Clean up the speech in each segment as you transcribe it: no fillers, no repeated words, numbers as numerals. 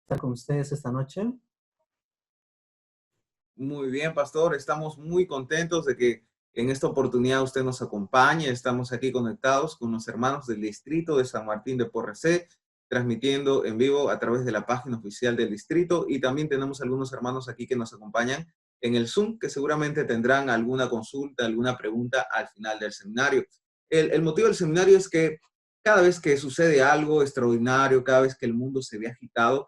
estar con ustedes esta noche. Muy bien, pastor. Estamos muy contentos de que en esta oportunidad usted nos acompañe. Estamos aquí conectados con los hermanos del distrito de San Martín de Porres, transmitiendo en vivo a través de la página oficial del distrito. Y también tenemos algunos hermanos aquí que nos acompañan en el Zoom, que seguramente tendrán alguna consulta, alguna pregunta al final del seminario. El motivo del seminario es que cada vez que sucede algo extraordinario, cada vez que el mundo se ve agitado,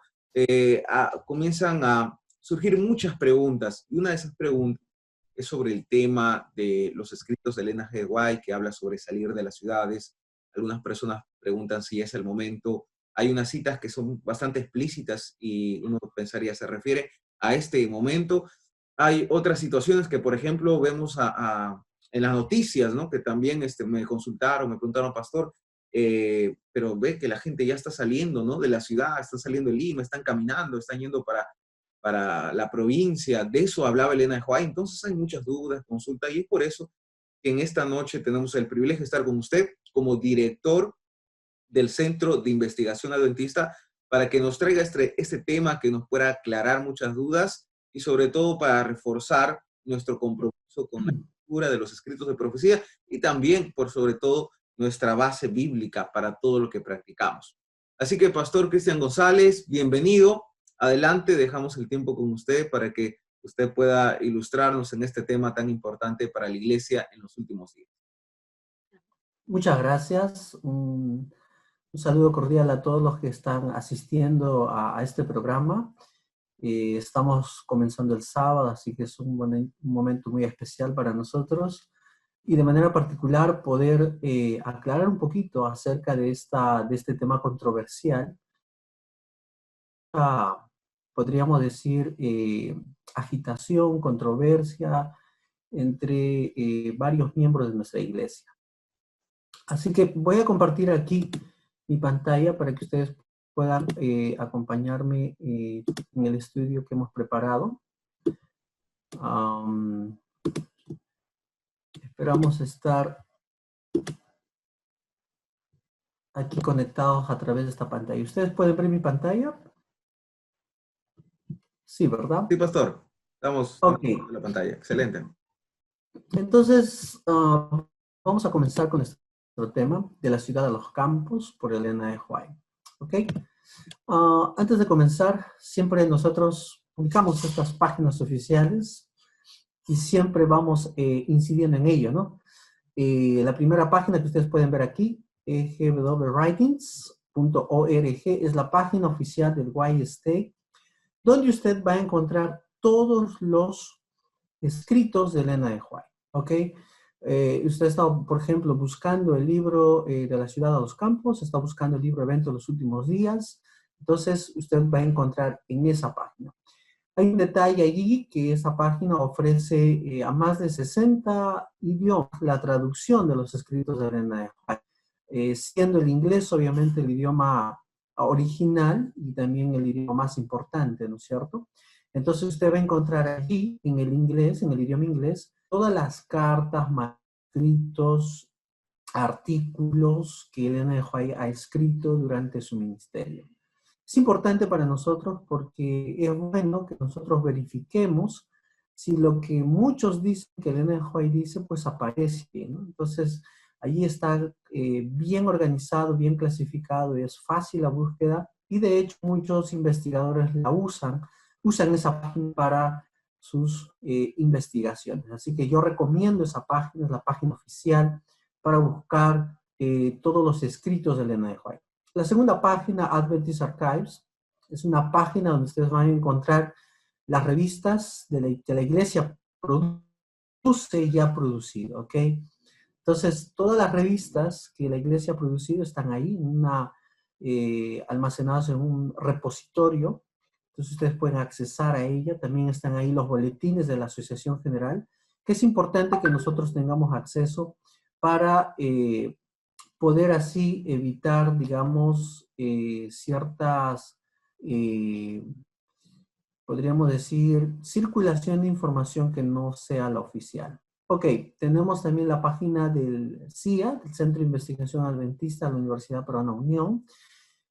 comienzan a surgir muchas preguntas, y una de esas preguntas es sobre el tema de los escritos de Elena G. White, que habla sobre salir de las ciudades. Algunas personas preguntan si es el momento. Hay unas citas que son bastante explícitas y uno pensaría se refiere a este momento. Hay otras situaciones que, por ejemplo, vemos en las noticias, ¿no? Que también me consultaron, me preguntaron, pastor, pero ve que la gente ya está saliendo, ¿no? De la ciudad, están saliendo de Lima, están caminando, están yendo para la provincia. De eso hablaba Elena de White. Entonces hay muchas dudas, consultas, y es por eso que en esta noche tenemos el privilegio de estar con usted como director del Centro de Investigación Adventista para que nos traiga este tema que nos pueda aclarar muchas dudas y sobre todo para reforzar nuestro compromiso con la lectura de los escritos de profecía y también, por sobre todo, nuestra base bíblica para todo lo que practicamos. Así que, Pastor Cristian González, bienvenido. Adelante, dejamos el tiempo con usted para que usted pueda ilustrarnos en este tema tan importante para la Iglesia en los últimos días. Muchas gracias. Un saludo cordial a todos los que están asistiendo a este programa. Estamos comenzando el sábado, así que es un momento muy especial para nosotros. Y de manera particular poder aclarar un poquito acerca de este tema controversial. Podríamos decir agitación, controversia entre varios miembros de nuestra iglesia. Así que voy a compartir aquí mi pantalla para que ustedes puedan acompañarme en el estudio que hemos preparado. Esperamos estar aquí conectados a través de esta pantalla. ¿Ustedes pueden ver mi pantalla? Sí, ¿verdad? Sí, pastor. Estamos en la pantalla. Excelente. Entonces, vamos a comenzar con nuestro tema de la ciudad de los campos por Elena G. White. ¿Ok? Antes de comenzar, siempre nosotros publicamos estas páginas oficiales y siempre vamos incidiendo en ello, ¿no? La primera página que ustedes pueden ver aquí, gwwritings.org, es la página oficial del White State, donde usted va a encontrar todos los escritos de Elena G. White, ¿ok? Usted está, por ejemplo, buscando el libro de la ciudad de los campos, está buscando el libro Evento de los últimos días, entonces usted va a encontrar en esa página. Hay un detalle allí que esa página ofrece a más de 60 idiomas la traducción de los escritos de Elena G. White, siendo el inglés obviamente el idioma original y también el idioma más importante, ¿no es cierto? Entonces usted va a encontrar allí en el inglés, en el idioma inglés, todas las cartas, manuscritos, artículos que Elena G. White ha escrito durante su ministerio. Es importante para nosotros porque es bueno que nosotros verifiquemos si lo que muchos dicen que Elena G. White dice, pues aparece, ¿no? Entonces, allí está bien organizado, bien clasificado, y es fácil la búsqueda, y de hecho muchos investigadores la usan esa página para sus investigaciones. Así que yo recomiendo esa página, es la página oficial para buscar todos los escritos de Elena G. White. La segunda página, Adventist Archives, es una página donde ustedes van a encontrar las revistas que la iglesia produce y ha producido, ¿ok? Entonces, todas las revistas que la iglesia ha producido están ahí, almacenadas en un repositorio. Entonces, ustedes pueden accesar a ella. También están ahí los boletines de la Asociación General, que es importante que nosotros tengamos acceso para poder así evitar, digamos, ciertas, podríamos decir, circulación de información que no sea la oficial. Ok, tenemos también la página del CIA, del Centro de Investigación Adventista de la Universidad Peruana Unión.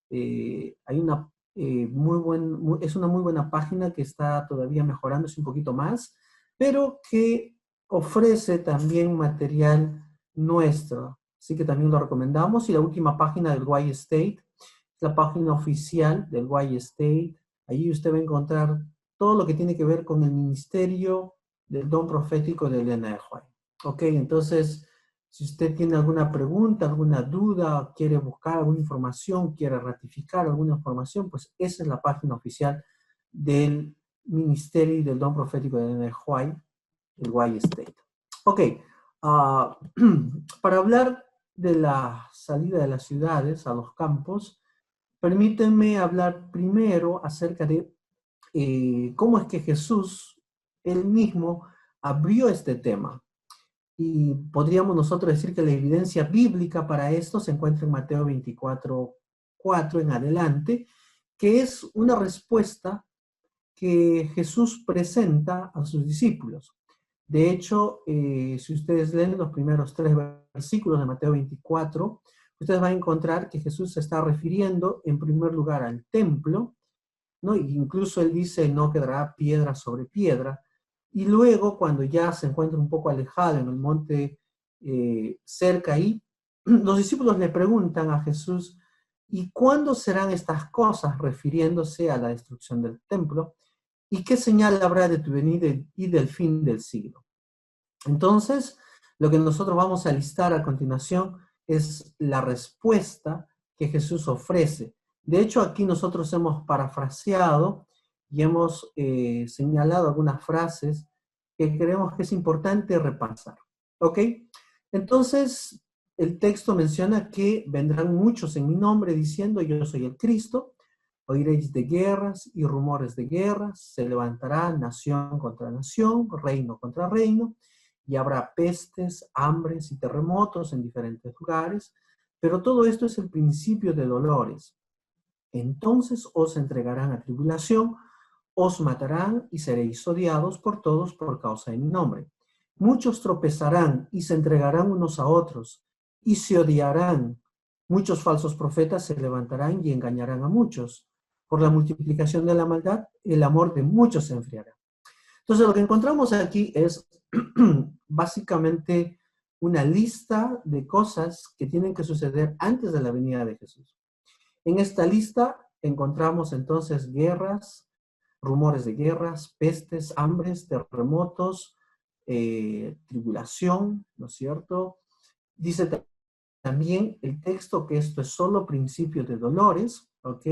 Hay una es una muy buena página que está todavía mejorándose un poquito más, pero que ofrece también material nuestro. Así que también lo recomendamos. Y la última página del Y State, la página oficial del Y State. Allí usted va a encontrar todo lo que tiene que ver con el ministerio del don profético de Elena de White. Ok, entonces, si usted tiene alguna pregunta, alguna duda, quiere buscar alguna información, quiere ratificar alguna información, pues esa es la página oficial del ministerio y del don profético de Elena de White, el Y State. Ok, para hablar de la salida de las ciudades a los campos, permítanme hablar primero acerca de cómo es que Jesús, él mismo, abrió este tema. Y podríamos nosotros decir que la evidencia bíblica para esto se encuentra en Mateo 24:4 en adelante, que es una respuesta que Jesús presenta a sus discípulos. De hecho, si ustedes leen los primeros 3 versículos de Mateo 24, ustedes van a encontrar que Jesús se está refiriendo en primer lugar al templo, ¿no? E incluso él dice, no quedará piedra sobre piedra. Y luego, cuando ya se encuentra un poco alejado en el monte cerca ahí, los discípulos le preguntan a Jesús, ¿y cuándo serán estas cosas? Refiriéndose a la destrucción del templo. ¿Y qué señal habrá de tu venida y del fin del siglo? Entonces, lo que nosotros vamos a listar a continuación es la respuesta que Jesús ofrece. De hecho, aquí nosotros hemos parafraseado y hemos señalado algunas frases que creemos que es importante repasar. ¿Ok? Entonces, el texto menciona que vendrán muchos en mi nombre diciendo, yo soy el Cristo. Oiréis de guerras y rumores de guerras, se levantará nación contra nación, reino contra reino, y habrá pestes, hambres y terremotos en diferentes lugares, pero todo esto es el principio de dolores. Entonces os entregarán a tribulación, os matarán y seréis odiados por todos por causa de mi nombre. Muchos tropezarán y se entregarán unos a otros y se odiarán. Muchos falsos profetas se levantarán y engañarán a muchos. Por la multiplicación de la maldad, el amor de muchos se enfriará. Entonces, lo que encontramos aquí es básicamente una lista de cosas que tienen que suceder antes de la venida de Jesús. En esta lista encontramos entonces guerras, rumores de guerras, pestes, hambres, terremotos, tribulación, ¿no es cierto? Dice también el texto que esto es solo principio de dolores, ¿ok?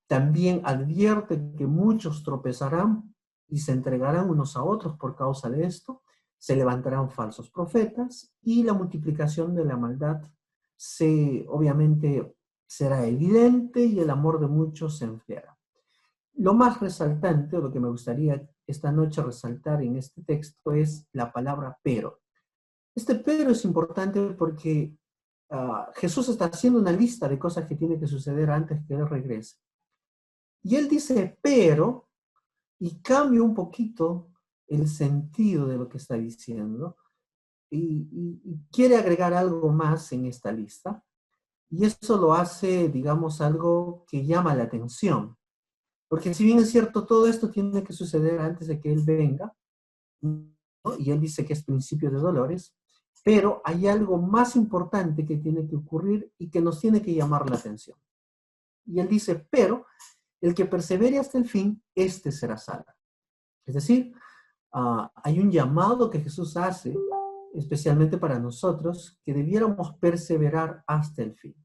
También advierte que muchos tropezarán y se entregarán unos a otros por causa de esto, se levantarán falsos profetas y la multiplicación de la maldad obviamente será evidente y el amor de muchos se enfriará. Lo más resaltante, o lo que me gustaría esta noche resaltar en este texto es la palabra pero. Este pero es importante porque Jesús está haciendo una lista de cosas que tiene que suceder antes que Él regrese. Y Él dice pero, y cambia un poquito el sentido de lo que está diciendo, y quiere agregar algo más en esta lista, y eso lo hace, digamos, algo que llama la atención. Porque si bien es cierto, todo esto tiene que suceder antes de que Él venga, ¿no? Y Él dice que es principio de dolores, pero hay algo más importante que tiene que ocurrir y que nos tiene que llamar la atención. Y Él dice, pero el que persevere hasta el fin, este será salvo. Es decir, hay un llamado que Jesús hace, especialmente para nosotros, que debiéramos perseverar hasta el fin.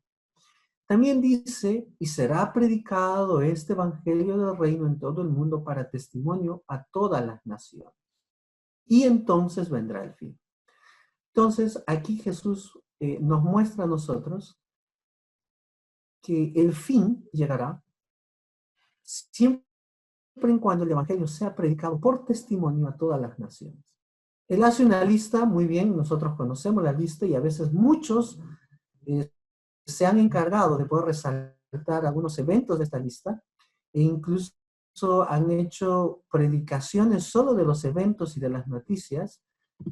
También dice, y será predicado este evangelio del reino en todo el mundo para testimonio a todas las naciones. Y entonces vendrá el fin. Entonces, aquí Jesús nos muestra a nosotros que el fin llegará siempre en cuando el evangelio sea predicado por testimonio a todas las naciones. Él hace una lista, muy bien, nosotros conocemos la lista y a veces muchos se han encargado de poder resaltar algunos eventos de esta lista e incluso han hecho predicaciones solo de los eventos y de las noticias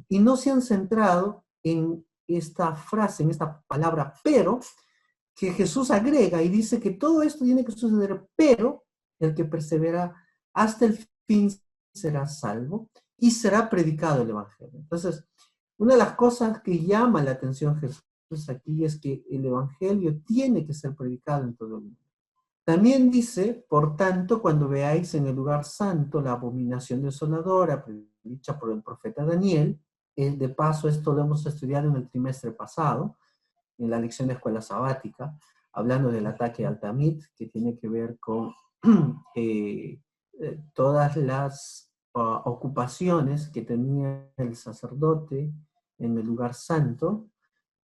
y no se han centrado en esta frase, en esta palabra pero, que Jesús agrega y dice que todo esto tiene que suceder, pero el que persevera hasta el fin será salvo y será predicado el Evangelio. Entonces, una de las cosas que llama la atención Jesús aquí es que el Evangelio tiene que ser predicado en todo el mundo. También dice, por tanto, cuando veáis en el lugar santo la abominación desoladora predicha por el profeta Daniel, de paso esto lo hemos estudiado en el trimestre pasado, en la lección de escuela sabática, hablando del ataque al Tamid, que tiene que ver con todas las ocupaciones que tenía el sacerdote en el lugar santo,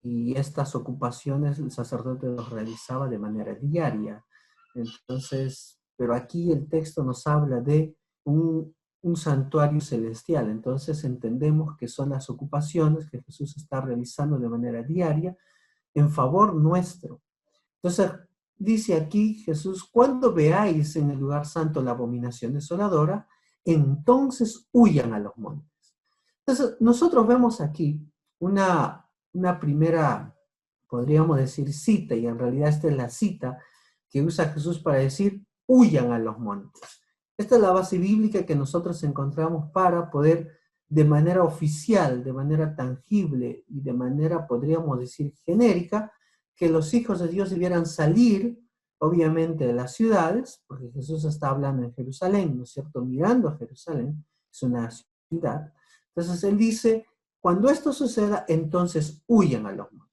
y estas ocupaciones el sacerdote los realizaba de manera diaria. Entonces, pero aquí el texto nos habla de un santuario celestial, entonces entendemos que son las ocupaciones que Jesús está realizando de manera diaria en favor nuestro. Entonces, dice aquí Jesús, cuando veáis en el lugar santo la abominación desoladora, entonces huyan a los montes. Entonces, nosotros vemos aquí una primera, podríamos decir, cita, y en realidad esta es la cita que usa Jesús para decir, huyan a los montes. Esta es la base bíblica que nosotros encontramos para poder, de manera oficial, de manera tangible y de manera, podríamos decir, genérica, que los hijos de Dios debieran salir, obviamente, de las ciudades, porque Jesús está hablando en Jerusalén, ¿no es cierto? Mirando a Jerusalén, es una ciudad. Entonces él dice, cuando esto suceda, entonces huyan a los montes.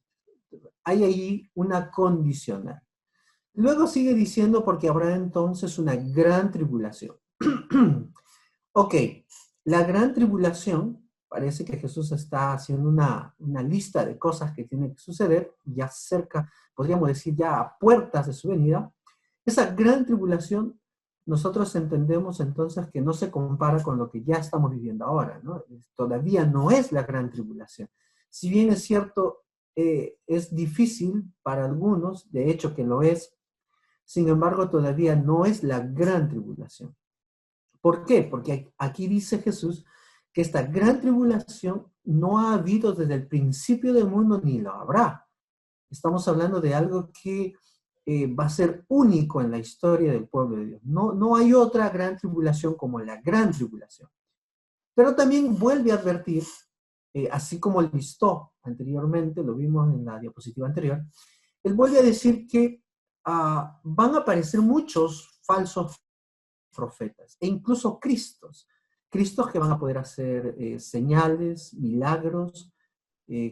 Hay ahí una condicional. Luego sigue diciendo, porque habrá entonces una gran tribulación. Ok, la gran tribulación, parece que Jesús está haciendo una lista de cosas que tienen que suceder, ya cerca, podríamos decir ya a puertas de su venida. Esa gran tribulación, nosotros entendemos entonces que no se compara con lo que ya estamos viviendo ahora, ¿no? Todavía no es la gran tribulación. Si bien es cierto, es difícil para algunos, de hecho que lo es, sin embargo todavía no es la gran tribulación. ¿Por qué? Porque aquí dice Jesús que esta gran tribulación no ha habido desde el principio del mundo ni lo habrá. Estamos hablando de algo que va a ser único en la historia del pueblo de Dios. No hay otra gran tribulación como la gran tribulación. Pero también vuelve a advertir, así como listó anteriormente, lo vimos en la diapositiva anterior, él vuelve a decir que van a aparecer muchos falsos profetas e incluso Cristos que van a poder hacer señales, milagros,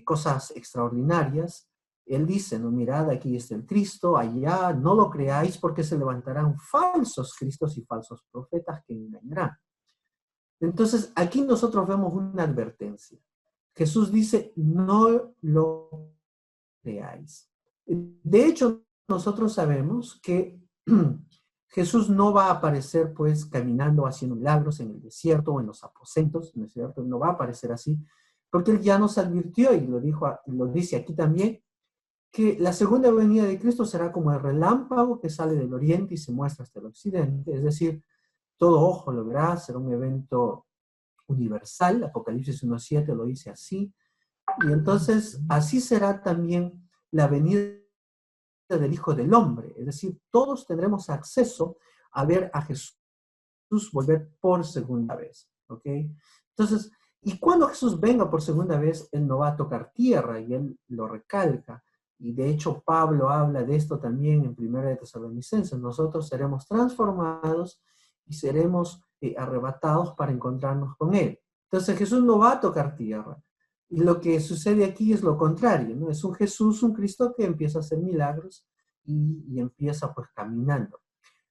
cosas extraordinarias. Él dice, no, mirad, aquí está el Cristo, allá, no lo creáis porque se levantarán falsos Cristos y falsos profetas que engañarán. Entonces, aquí nosotros vemos una advertencia. Jesús dice, no lo creáis. De hecho, nosotros sabemos que Jesús no va a aparecer pues caminando haciendo milagros en el desierto o en los aposentos, ¿no es cierto? No va a aparecer así, porque él ya nos advirtió y lo dice aquí también, que la segunda venida de Cristo será como el relámpago que sale del oriente y se muestra hasta el occidente, es decir, todo ojo lo verá, será un evento universal, Apocalipsis 1:7 lo dice así, y entonces así será también la venida del Hijo del Hombre, es decir, todos tendremos acceso a ver a Jesús volver por segunda vez, ¿ok? Entonces, y cuando Jesús venga por segunda vez, Él no va a tocar tierra, y Él lo recalca, y de hecho Pablo habla de esto también en 1 de Tesalonicenses, nosotros seremos transformados y seremos arrebatados para encontrarnos con Él. Entonces Jesús no va a tocar tierra, y lo que sucede aquí es lo contrario, ¿no? Es un Jesús, un Cristo que empieza a hacer milagros y empieza pues caminando.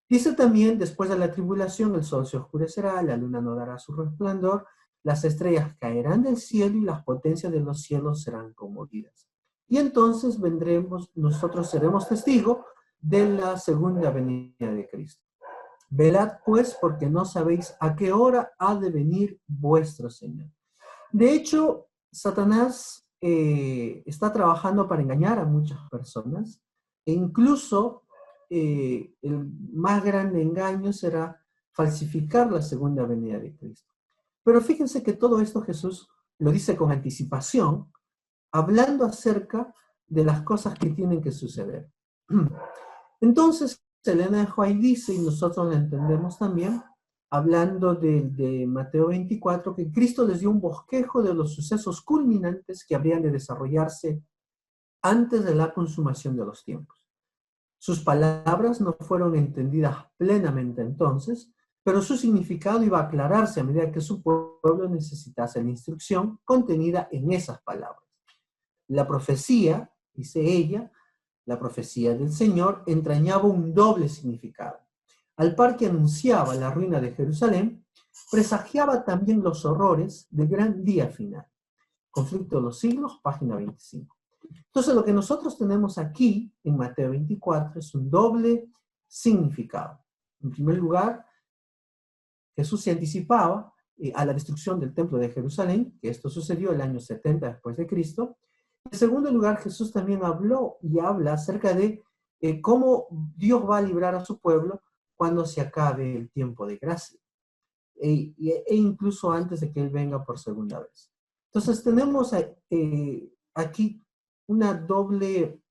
Dice también, después de la tribulación, el sol se oscurecerá, la luna no dará su resplandor, las estrellas caerán del cielo y las potencias de los cielos serán conmovidas. Y entonces vendremos, nosotros seremos testigos de la segunda venida de Cristo. Velad pues, porque no sabéis a qué hora ha de venir vuestro Señor. De hecho, Satanás está trabajando para engañar a muchas personas, e incluso el más grande engaño será falsificar la segunda venida de Cristo. Pero fíjense que todo esto Jesús lo dice con anticipación, hablando acerca de las cosas que tienen que suceder. Entonces, Elena de White dice, y nosotros lo entendemos también, hablando de Mateo 24, que Cristo les dio un bosquejo de los sucesos culminantes que habrían de desarrollarse antes de la consumación de los tiempos. Sus palabras no fueron entendidas plenamente entonces, pero su significado iba a aclararse a medida que su pueblo necesitase la instrucción contenida en esas palabras. La profecía, dice ella, la profecía del Señor entrañaba un doble significado. Al par que anunciaba la ruina de Jerusalén, presagiaba también los horrores del gran día final. Conflicto de los siglos, página 25. Entonces, lo que nosotros tenemos aquí en Mateo 24 es un doble significado. En primer lugar, Jesús se anticipaba a la destrucción del templo de Jerusalén, que esto sucedió el año 70 después de Cristo. En segundo lugar, Jesús también habló y habla acerca de cómo Dios va a librar a su pueblo cuando se acabe el tiempo de gracia, e incluso antes de que Él venga por segunda vez. Entonces tenemos aquí una doble.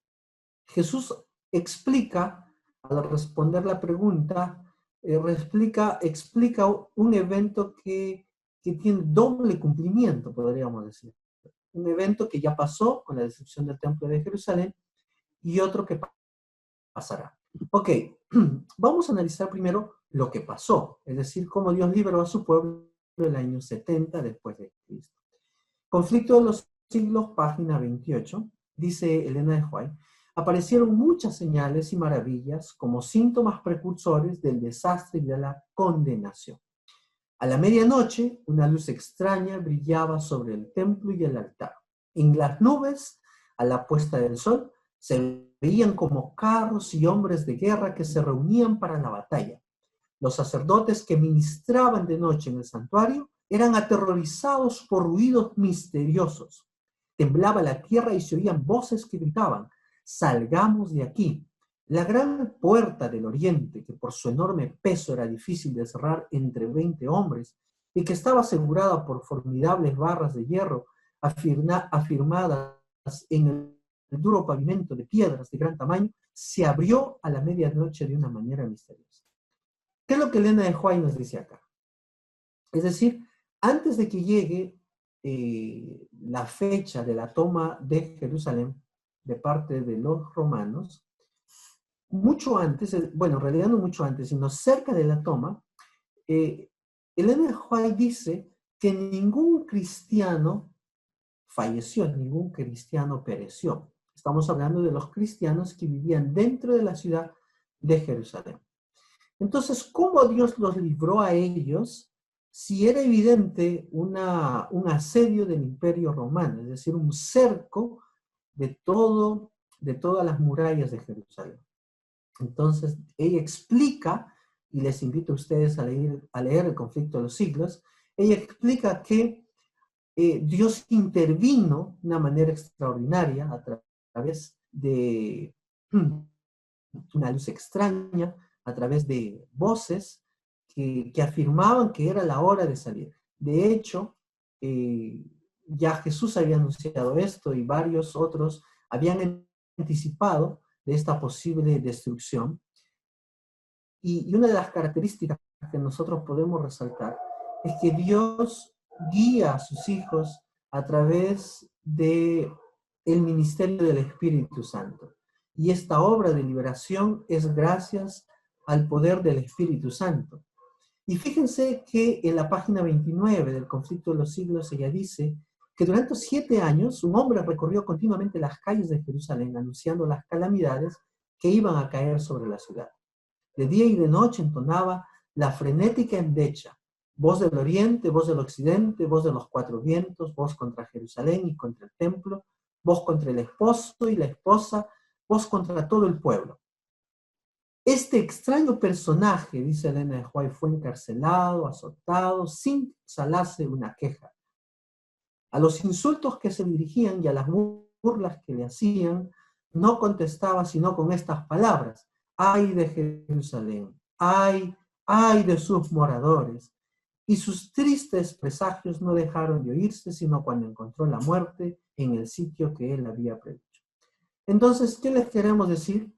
Jesús explica, al responder la pregunta, explica un evento que tiene doble cumplimiento, podríamos decir. Un evento que ya pasó con la destrucción del templo de Jerusalén y otro que pasará. Ok, vamos a analizar primero lo que pasó, es decir, cómo Dios liberó a su pueblo en el año 70 después de Cristo. Conflicto de los siglos, página 28, dice Elena de White, aparecieron muchas señales y maravillas como síntomas precursores del desastre y de la condenación. A la medianoche, una luz extraña brillaba sobre el templo y el altar. En las nubes, a la puesta del sol, se veían como carros y hombres de guerra que se reunían para la batalla. Los sacerdotes que ministraban de noche en el santuario eran aterrorizados por ruidos misteriosos. Temblaba la tierra y se oían voces que gritaban: «Salgamos de aquí». La gran puerta del oriente, que por su enorme peso era difícil de cerrar entre 20 hombres y que estaba asegurada por formidables barras de hierro afirmadas en el duro pavimento de piedras de gran tamaño, se abrió a la medianoche de una manera misteriosa. ¿Qué es lo que Elena de White nos dice acá? Es decir, antes de que llegue la fecha de la toma de Jerusalén de parte de los romanos, mucho antes, bueno, en realidad no mucho antes, sino cerca de la toma, Elena de White dice que ningún cristiano falleció, ningún cristiano pereció. Estamos hablando de los cristianos que vivían dentro de la ciudad de Jerusalén. Entonces, ¿cómo Dios los libró a ellos si era evidente un asedio del Imperio Romano, es decir, un cerco de todas las murallas de Jerusalén? Entonces, ella explica, y les invito a ustedes a leer El conflicto de los siglos, ella explica que Dios intervino de una manera extraordinaria a través de una luz extraña, a través de voces que afirmaban que era la hora de salir. De hecho, ya Jesús había anunciado esto y varios otros habían anticipado de esta posible destrucción. Y una de las características que nosotros podemos resaltar es que Dios guía a sus hijos a través del ministerio del Espíritu Santo. Y esta obra de liberación es gracias al poder del Espíritu Santo. Y fíjense que en la página 29 del Conflicto de los Siglos ella dice que durante 7 años un hombre recorrió continuamente las calles de Jerusalén anunciando las calamidades que iban a caer sobre la ciudad. De día y de noche entonaba la frenética endecha: voz del oriente, voz del occidente, voz de los 4 vientos, voz contra Jerusalén y contra el templo, voz contra el esposo y la esposa, voz contra todo el pueblo. Este extraño personaje, dice Elena de White, fue encarcelado, azotado, sin salarse una queja. A los insultos que se dirigían y a las burlas que le hacían, no contestaba sino con estas palabras: «Ay de Jerusalén, ay de sus moradores». Y sus tristes presagios no dejaron de oírse, sino cuando encontró la muerte en el sitio que él había predicho. Entonces, ¿qué les queremos decir?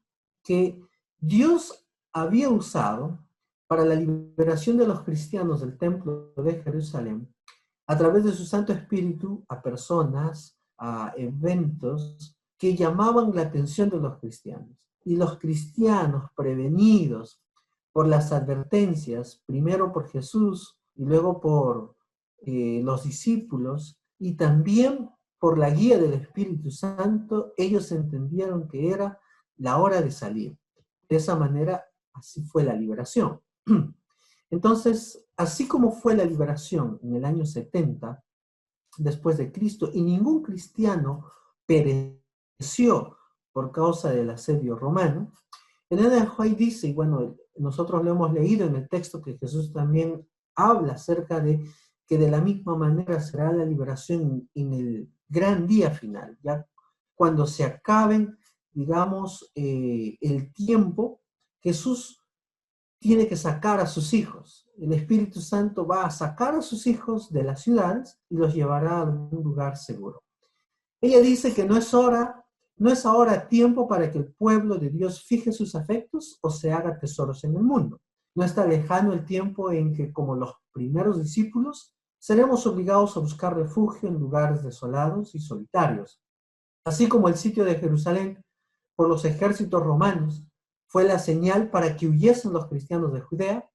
que Dios había usado para la liberación de los cristianos del templo de Jerusalén a través de su Santo Espíritu a personas, a eventos que llamaban la atención de los cristianos. Y los cristianos prevenidos por las advertencias, primero por Jesús y luego por los discípulos, y también por la guía del Espíritu Santo, ellos entendieron que era la hora de salir. De esa manera, así fue la liberación. Entonces, así como fue la liberación en el año 70 después de Cristo, y ningún cristiano pereció por causa del asedio romano, Elena de White dice, y bueno, nosotros lo hemos leído en el texto que Jesús también habla acerca de que de la misma manera será la liberación en el gran día final, ya cuando se acaben, digamos, el tiempo, Jesús tiene que sacar a sus hijos. El Espíritu Santo va a sacar a sus hijos de las ciudades y los llevará a algún lugar seguro. Ella dice que no es ahora tiempo para que el pueblo de Dios fije sus afectos o se haga tesoros en el mundo. No está lejano el tiempo en que, como los primeros discípulos, seremos obligados a buscar refugio en lugares desolados y solitarios. Así como el sitio de Jerusalén por los ejércitos romanos fue la señal para que huyesen los cristianos de Judea,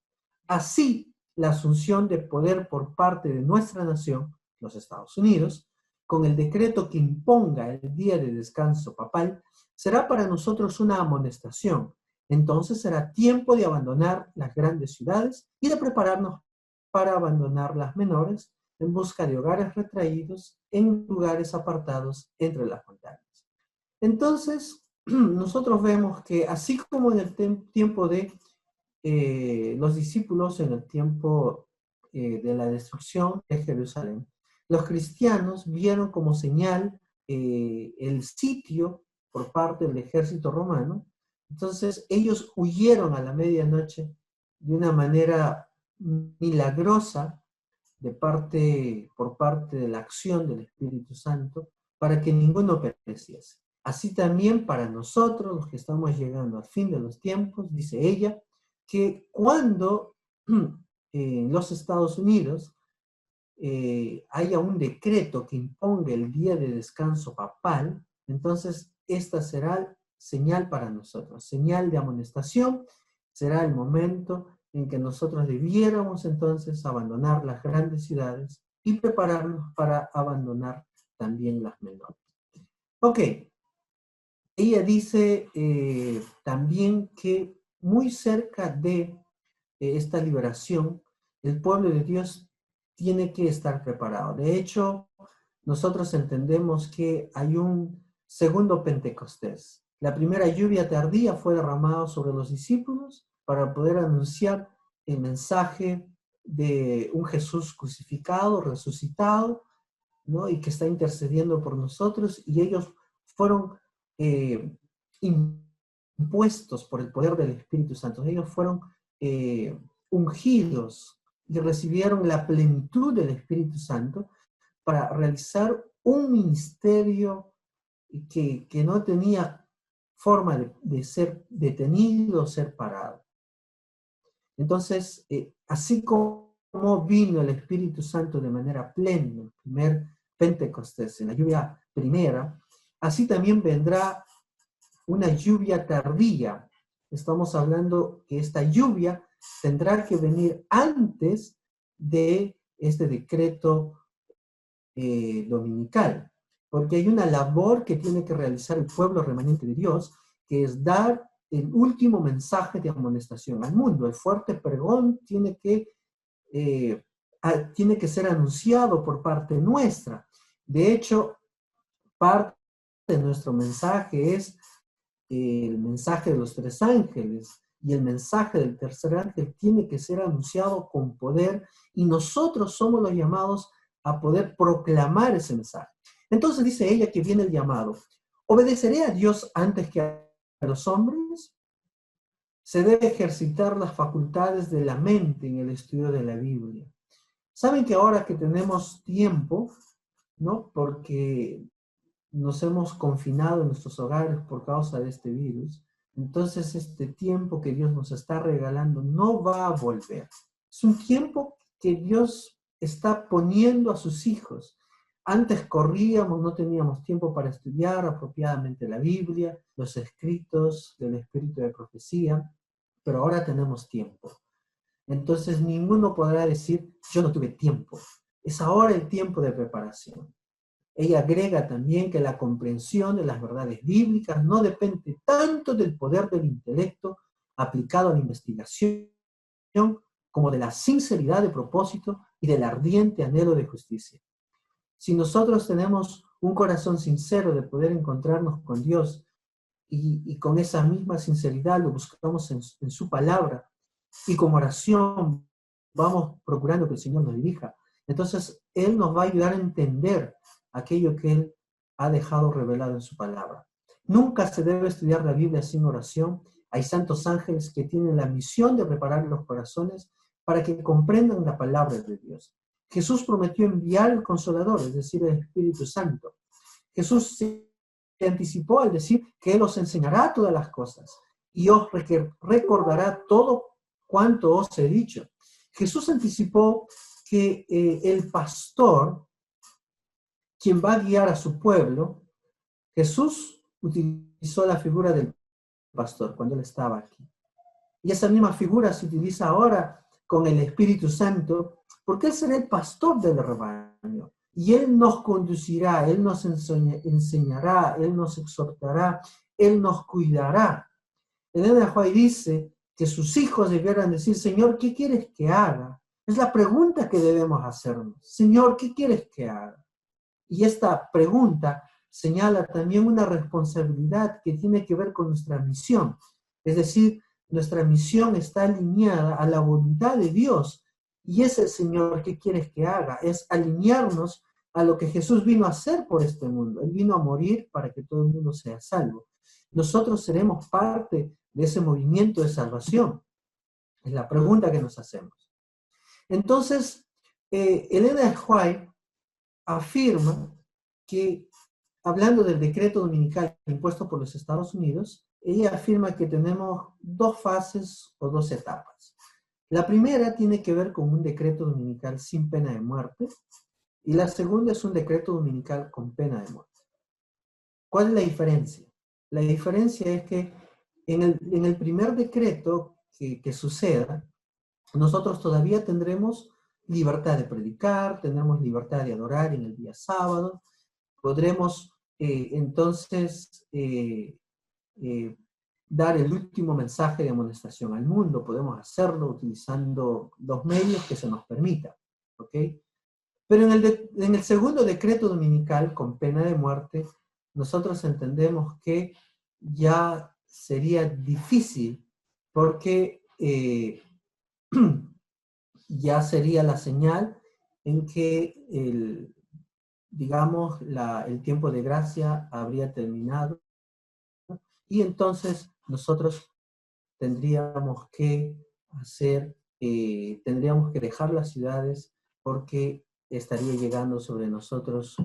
así la asunción de poder por parte de nuestra nación, los Estados Unidos, con el decreto que imponga el día de descanso papal, será para nosotros una amonestación. Entonces será tiempo de abandonar las grandes ciudades y de prepararnos para abandonar las menores en busca de hogares retraídos en lugares apartados entre las montañas. Entonces, nosotros vemos que así como en el tiempo de los discípulos, en el tiempo de la destrucción de Jerusalén, los cristianos vieron como señal el sitio por parte del ejército romano. Entonces ellos huyeron a la medianoche de una manera milagrosa por parte de la acción del Espíritu Santo para que ninguno pereciese. Así también para nosotros, los que estamos llegando al fin de los tiempos, dice ella, que cuando en los Estados Unidos haya un decreto que imponga el día de descanso papal, entonces esta será señal para nosotros, señal de amonestación, será el momento en que nosotros debiéramos entonces abandonar las grandes ciudades y prepararnos para abandonar también las menores. Ok, ella dice también que muy cerca de esta liberación, el pueblo de Dios tiene que estar preparado. De hecho, nosotros entendemos que hay un segundo Pentecostés. La primera lluvia tardía fue derramada sobre los discípulos para poder anunciar el mensaje de un Jesús crucificado, resucitado, ¿no? Y que está intercediendo por nosotros, y ellos fueron impuestos por el poder del Espíritu Santo. Ellos fueron ungidos y recibieron la plenitud del Espíritu Santo para realizar un ministerio que no tenía forma de ser detenido, ser parado. Entonces, así como vino el Espíritu Santo de manera plena en el primer Pentecostés, en la lluvia primera, así también vendrá una lluvia tardía. Estamos hablando que esta lluvia tendrá que venir antes de este decreto dominical, porque hay una labor que tiene que realizar el pueblo remanente de Dios, que es dar el último mensaje de amonestación al mundo. El fuerte pregón tiene que ser anunciado por parte nuestra. De hecho, parte de nuestro mensaje es el mensaje de los tres ángeles, y el mensaje del tercer ángel tiene que ser anunciado con poder, y nosotros somos los llamados a poder proclamar ese mensaje. Entonces dice ella que viene el llamado: ¿obedeceré a Dios antes que a los hombres? Se debe ejercitar las facultades de la mente en el estudio de la Biblia. Saben que ahora que tenemos tiempo, ¿no? Porque nos hemos confinado en nuestros hogares por causa de este virus, Entonces este tiempo que Dios nos está regalando no va a volver. Es un tiempo que Dios está poniendo a sus hijos. Antes corríamos, no teníamos tiempo para estudiar apropiadamente la Biblia, los escritos del Espíritu de Profecía, pero ahora tenemos tiempo. Entonces ninguno podrá decir, yo no tuve tiempo. Es ahora el tiempo de preparación. Ella agrega también que la comprensión de las verdades bíblicas no depende tanto del poder del intelecto aplicado a la investigación como de la sinceridad de propósito y del ardiente anhelo de justicia. Si nosotros tenemos un corazón sincero de poder encontrarnos con Dios y con esa misma sinceridad lo buscamos en su palabra y como oración vamos procurando que el Señor nos dirija, entonces Él nos va a ayudar a entender aquello que Él ha dejado revelado en su palabra. Nunca se debe estudiar la Biblia sin oración. Hay santos ángeles que tienen la misión de preparar los corazones para que comprendan la palabra de Dios. Jesús prometió enviar el Consolador, es decir, el Espíritu Santo. Jesús se anticipó al decir que Él os enseñará todas las cosas y os recordará todo cuanto os he dicho. Jesús anticipó que el pastor, quien va a guiar a su pueblo, Jesús utilizó la figura del pastor cuando Él estaba aquí. Y esa misma figura se utiliza ahora con el Espíritu Santo, porque Él será el pastor del rebaño. Y Él nos conducirá, Él nos enseñará, Él nos exhortará, Él nos cuidará. Elena de White dice que sus hijos debieran decir, Señor, ¿qué quieres que haga? Es la pregunta que debemos hacernos. Señor, ¿qué quieres que haga? Y esta pregunta señala también una responsabilidad que tiene que ver con nuestra misión. Es decir, nuestra misión está alineada a la voluntad de Dios. Y ese Señor, ¿qué quieres que haga? Es alinearnos a lo que Jesús vino a hacer por este mundo. Él vino a morir para que todo el mundo sea salvo. Nosotros seremos parte de ese movimiento de salvación. Es la pregunta que nos hacemos. Entonces, Elena de White afirma que, hablando del decreto dominical impuesto por los Estados Unidos, ella afirma que tenemos dos fases o dos etapas. La primera tiene que ver con un decreto dominical sin pena de muerte y la segunda es un decreto dominical con pena de muerte. ¿Cuál es la diferencia? La diferencia es que en el primer decreto que suceda, nosotros todavía tendremos libertad de predicar, tendremos libertad de adorar en el día sábado, podremos entonces dar el último mensaje de amonestación al mundo, podemos hacerlo utilizando los medios que se nos permitan, ¿ok? Pero en el segundo decreto dominical, con pena de muerte, nosotros entendemos que ya sería difícil porque ya sería la señal en que digamos, el tiempo de gracia habría terminado y entonces nosotros tendríamos que tendríamos que dejar las ciudades porque estaría llegando sobre nosotros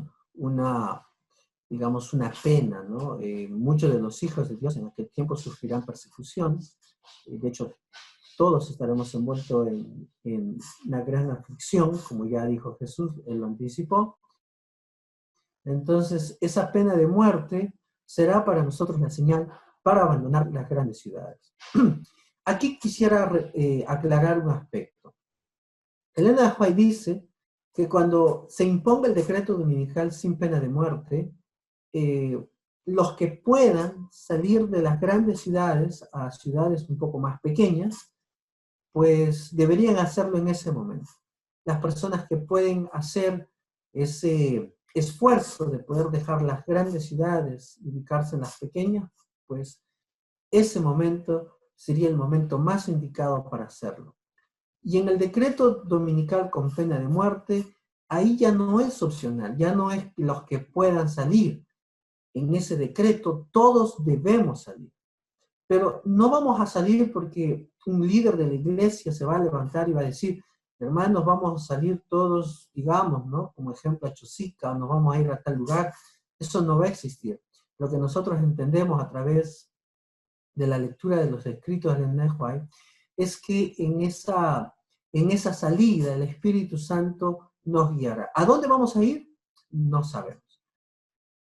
digamos, una pena, ¿no? Muchos de los hijos de Dios en aquel tiempo sufrirán persecución, de hecho, todos estaremos envueltos en una gran aflicción, como ya dijo Jesús, Él lo anticipó. Entonces, esa pena de muerte será para nosotros la señal para abandonar las grandes ciudades. Aquí quisiera aclarar un aspecto. Elena de White dice que cuando se imponga el decreto dominical sin pena de muerte, los que puedan salir de las grandes ciudades a ciudades un poco más pequeñas, pues deberían hacerlo en ese momento. Las personas que pueden hacer ese esfuerzo de poder dejar las grandes ciudades y ubicarse en las pequeñas, pues ese momento sería el momento más indicado para hacerlo. Y en el decreto dominical con pena de muerte, ahí ya no es opcional, ya no es los que puedan salir. En ese decreto todos debemos salir. Pero no vamos a salir porque un líder de la iglesia se va a levantar y va a decir, hermanos, vamos a salir todos, digamos, ¿no? Como ejemplo a Chosica, nos vamos a ir a tal lugar. Eso no va a existir. Lo que nosotros entendemos a través de la lectura de los escritos de Elena de White es que en esa salida el Espíritu Santo nos guiará. ¿A dónde vamos a ir? No sabemos.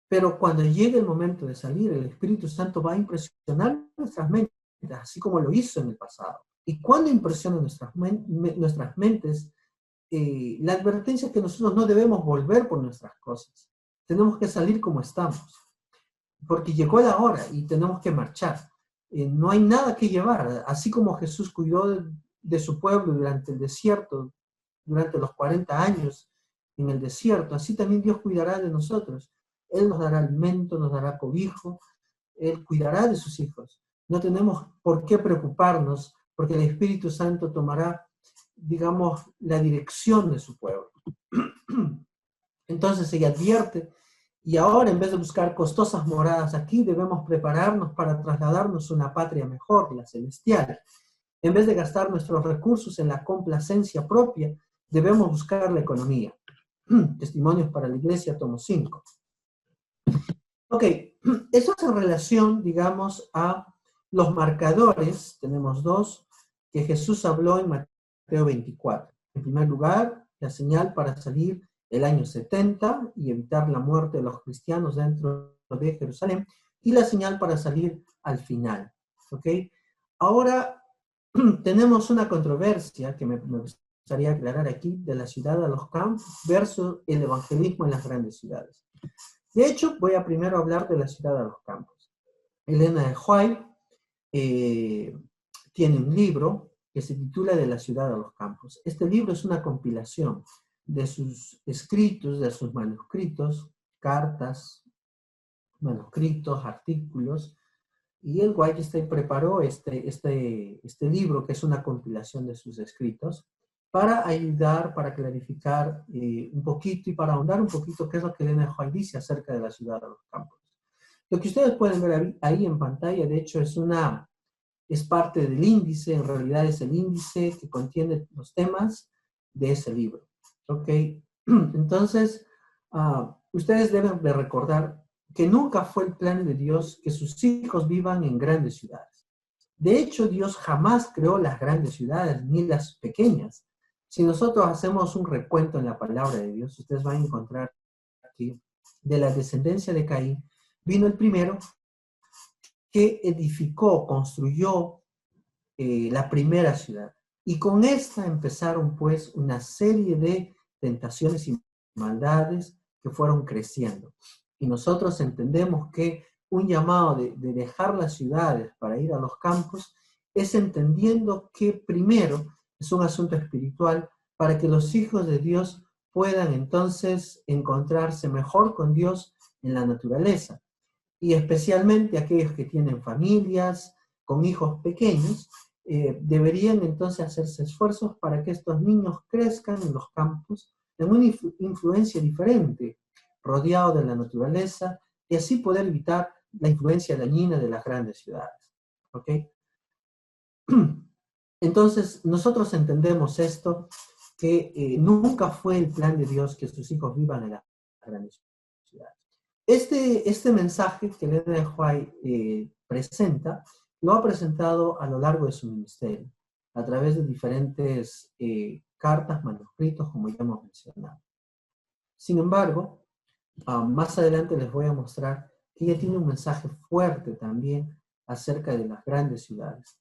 Pero cuando llegue el momento de salir, el Espíritu Santo va a impresionar nuestras mentes, así como lo hizo en el pasado. Y cuando impresiona nuestras mentes, la advertencia es que nosotros no debemos volver por nuestras cosas. Tenemos que salir como estamos, porque llegó la hora y tenemos que marchar. No hay nada que llevar. Así como Jesús cuidó de su pueblo durante el desierto, durante los 40 años en el desierto, así también Dios cuidará de nosotros. Él nos dará alimento, nos dará cobijo, Él cuidará de sus hijos. No tenemos por qué preocuparnos, porque el Espíritu Santo tomará, digamos, la dirección de su pueblo. Entonces ella advierte, y ahora en vez de buscar costosas moradas aquí, debemos prepararnos para trasladarnos a una patria mejor, la celestial. En vez de gastar nuestros recursos en la complacencia propia, debemos buscar la economía. Testimonios para la Iglesia, tomo 5. Ok, eso es en relación, digamos, a los marcadores, tenemos dos, que Jesús habló en Mateo 24. En primer lugar, la señal para salir el año 70 y evitar la muerte de los cristianos dentro de Jerusalén, y la señal para salir al final. ¿Ok? Ahora tenemos una controversia que me gustaría aclarar aquí de la ciudad a los campos versus el evangelismo en las grandes ciudades. De hecho, voy a primero hablar de la ciudad a los campos. Elena de White tiene un libro que se titula De la ciudad a los campos. Este libro es una compilación de sus escritos, de sus manuscritos, cartas, manuscritos, artículos, y el Whitestein preparó este libro, que es una compilación de sus escritos, para ayudar, para clarificar un poquito y para ahondar un poquito qué es lo que Elena de White dice acerca de la ciudad a los campos. Lo que ustedes pueden ver ahí en pantalla, de hecho, es parte del índice, en realidad es el índice que contiene los temas de ese libro. ¿Ok? Entonces, ustedes deben de recordar que nunca fue el plan de Dios que sus hijos vivan en grandes ciudades. De hecho, Dios jamás creó las grandes ciudades, ni las pequeñas. Si nosotros hacemos un recuento en la palabra de Dios, ustedes van a encontrar aquí, de la descendencia de Caín, vino el primero que edificó, construyó la primera ciudad. Y con esta empezaron pues una serie de tentaciones y maldades que fueron creciendo. Y nosotros entendemos que un llamado de dejar las ciudades para ir a los campos es entendiendo que primero es un asunto espiritual para que los hijos de Dios puedan entonces encontrarse mejor con Dios en la naturaleza. Y especialmente aquellos que tienen familias con hijos pequeños, deberían entonces hacerse esfuerzos para que estos niños crezcan en los campos en una influencia diferente, rodeado de la naturaleza, y así poder evitar la influencia dañina de las grandes ciudades. ¿Ok? Entonces, nosotros entendemos esto, que nunca fue el plan de Dios que sus hijos vivan en las grandes ciudades. Este mensaje que Elena de White presenta, lo ha presentado a lo largo de su ministerio, a través de diferentes cartas, manuscritos, como ya hemos mencionado. Sin embargo, más adelante les voy a mostrar que ella tiene un mensaje fuerte también acerca de las grandes ciudades.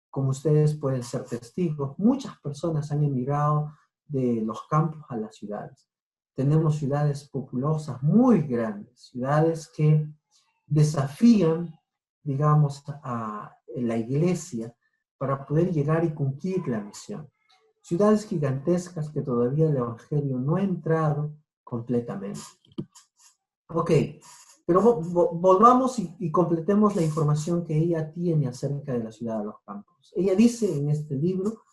Como ustedes pueden ser testigos, muchas personas han emigrado de los campos a las ciudades. Tenemos ciudades populosas muy grandes, ciudades que desafían, digamos, a la iglesia para poder llegar y cumplir la misión. Ciudades gigantescas que todavía el evangelio no ha entrado completamente. Ok, pero volvamos y completemos la información que ella tiene acerca de la ciudad de los campos. Ella dice en este libro,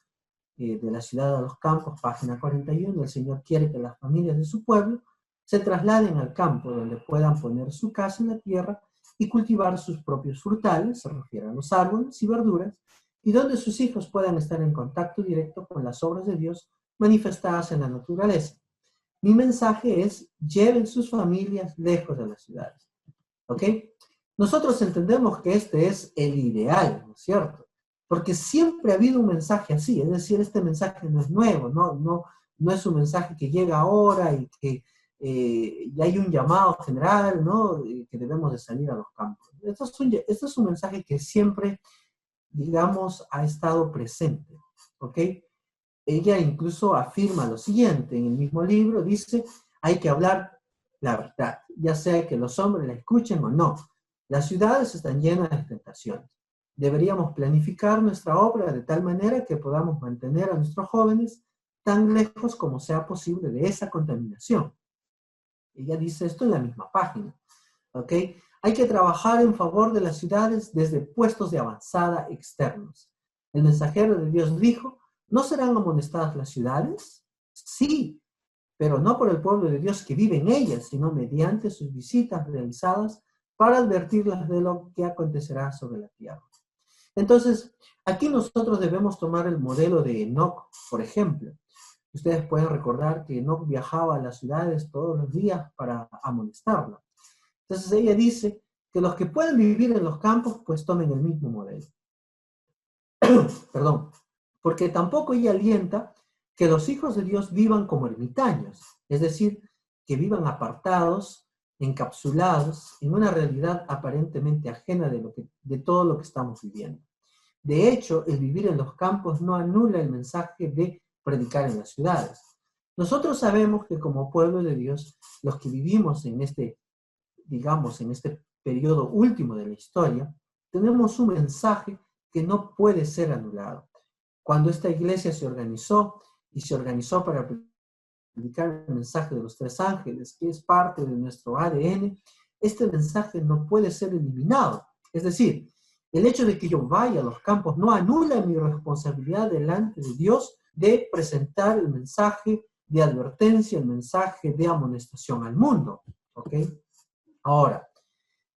de la ciudad a los campos, página 41, el Señor quiere que las familias de su pueblo se trasladen al campo donde puedan poner su casa en la tierra y cultivar sus propios frutales, se refiere a los árboles y verduras, y donde sus hijos puedan estar en contacto directo con las obras de Dios manifestadas en la naturaleza. Mi mensaje es, lleven sus familias lejos de las ciudades. ¿Ok? Nosotros entendemos que este es el ideal, ¿no es cierto? Porque siempre ha habido un mensaje así, es decir, este mensaje no es nuevo, no es un mensaje que llega ahora y que ya hay un llamado general, ¿no? Que debemos de salir a los campos. Esto es un mensaje que siempre, digamos, ha estado presente, ¿ok? Ella incluso afirma lo siguiente en el mismo libro, dice, hay que hablar la verdad, ya sea que los hombres la escuchen o no. Las ciudades están llenas de tentaciones. Deberíamos planificar nuestra obra de tal manera que podamos mantener a nuestros jóvenes tan lejos como sea posible de esa contaminación. Ella dice esto en la misma página. ¿Ok? Hay que trabajar en favor de las ciudades desde puestos de avanzada externos. El mensajero de Dios dijo, ¿no serán amonestadas las ciudades? Sí, pero no por el pueblo de Dios que vive en ellas, sino mediante sus visitas realizadas para advertirlas de lo que acontecerá sobre la tierra. Entonces, aquí nosotros debemos tomar el modelo de Enoc, por ejemplo. Ustedes pueden recordar que Enoc viajaba a las ciudades todos los días para amonestarlas. Entonces ella dice que los que pueden vivir en los campos, pues tomen el mismo modelo. Perdón. Porque tampoco ella alienta que los hijos de Dios vivan como ermitaños, es decir, que vivan apartados, encapsulados en una realidad aparentemente ajena de todo lo que estamos viviendo. De hecho, el vivir en los campos no anula el mensaje de predicar en las ciudades. Nosotros sabemos que como pueblo de Dios, los que vivimos en digamos, en este periodo último de la historia, tenemos un mensaje que no puede ser anulado. Cuando esta iglesia se organizó para predicar el mensaje de los tres ángeles, que es parte de nuestro ADN, este mensaje no puede ser eliminado. Es decir, el hecho de que yo vaya a los campos no anula mi responsabilidad delante de Dios de presentar el mensaje de advertencia, el mensaje de amonestación al mundo. ¿Ok? Ahora,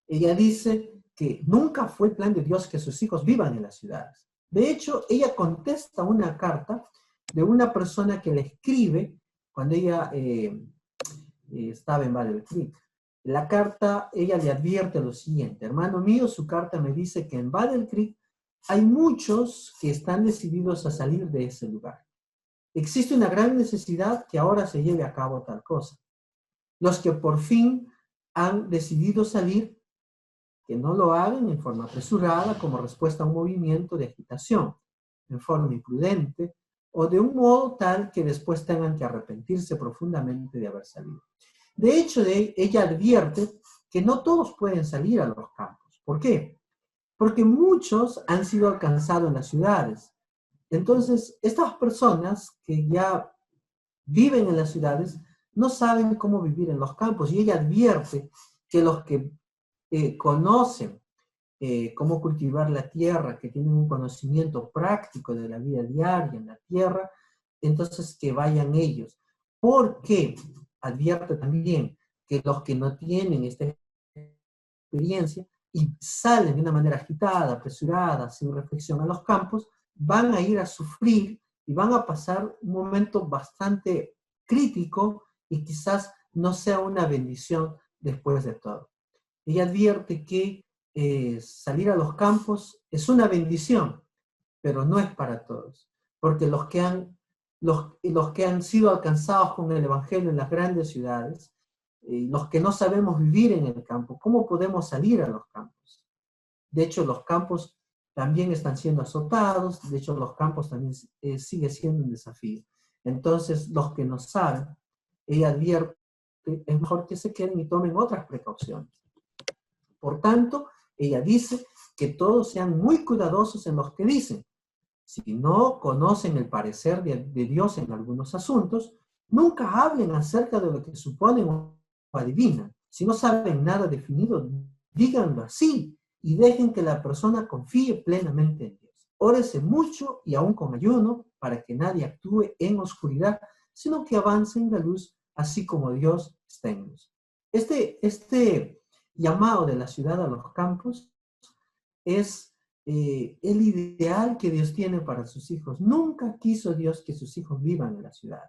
ella dice que nunca fue el plan de Dios que sus hijos vivan en las ciudades. De hecho, ella contesta una carta de una persona que le escribe cuando ella estaba en Battle Creek. La carta, ella le advierte lo siguiente: hermano mío, su carta me dice que en Battle Creek hay muchos que están decididos a salir de ese lugar. Existe una gran necesidad que ahora se lleve a cabo tal cosa. Los que por fin han decidido salir, que no lo hagan en forma apresurada como respuesta a un movimiento de agitación, en forma imprudente o de un modo tal que después tengan que arrepentirse profundamente de haber salido. De hecho, ella advierte que no todos pueden salir a los campos. ¿Por qué? Porque muchos han sido alcanzados en las ciudades. Entonces, estas personas que ya viven en las ciudades no saben cómo vivir en los campos, y ella advierte que los que conocen cómo cultivar la tierra, que tienen un conocimiento práctico de la vida diaria en la tierra, entonces que vayan ellos. Porque advierte también que los que no tienen esta experiencia y salen de una manera agitada, apresurada, sin reflexión a los campos, van a ir a sufrir y van a pasar un momento bastante crítico y quizás no sea una bendición después de todo. Ella advierte que salir a los campos es una bendición, pero no es para todos, porque los que han sido alcanzados con el Evangelio en las grandes ciudades, los que no sabemos vivir en el campo, ¿cómo podemos salir a los campos? De hecho, los campos también están siendo azotados, de hecho, los campos también sigue siendo un desafío. Entonces, los que no saben, ella advierte, es mejor que se queden y tomen otras precauciones. Por tanto, ella dice que todos sean muy cuidadosos en los que dicen. Si no conocen el parecer de Dios en algunos asuntos, nunca hablen acerca de lo que suponen o adivinan. Si no saben nada definido, díganlo así y dejen que la persona confíe plenamente en Dios. Órese mucho y aún con ayuno para que nadie actúe en oscuridad, sino que avance en la luz, así como Dios está en luz. Este llamado de la ciudad a los campos es el ideal que Dios tiene para sus hijos. Nunca quiso Dios que sus hijos vivan en la ciudad.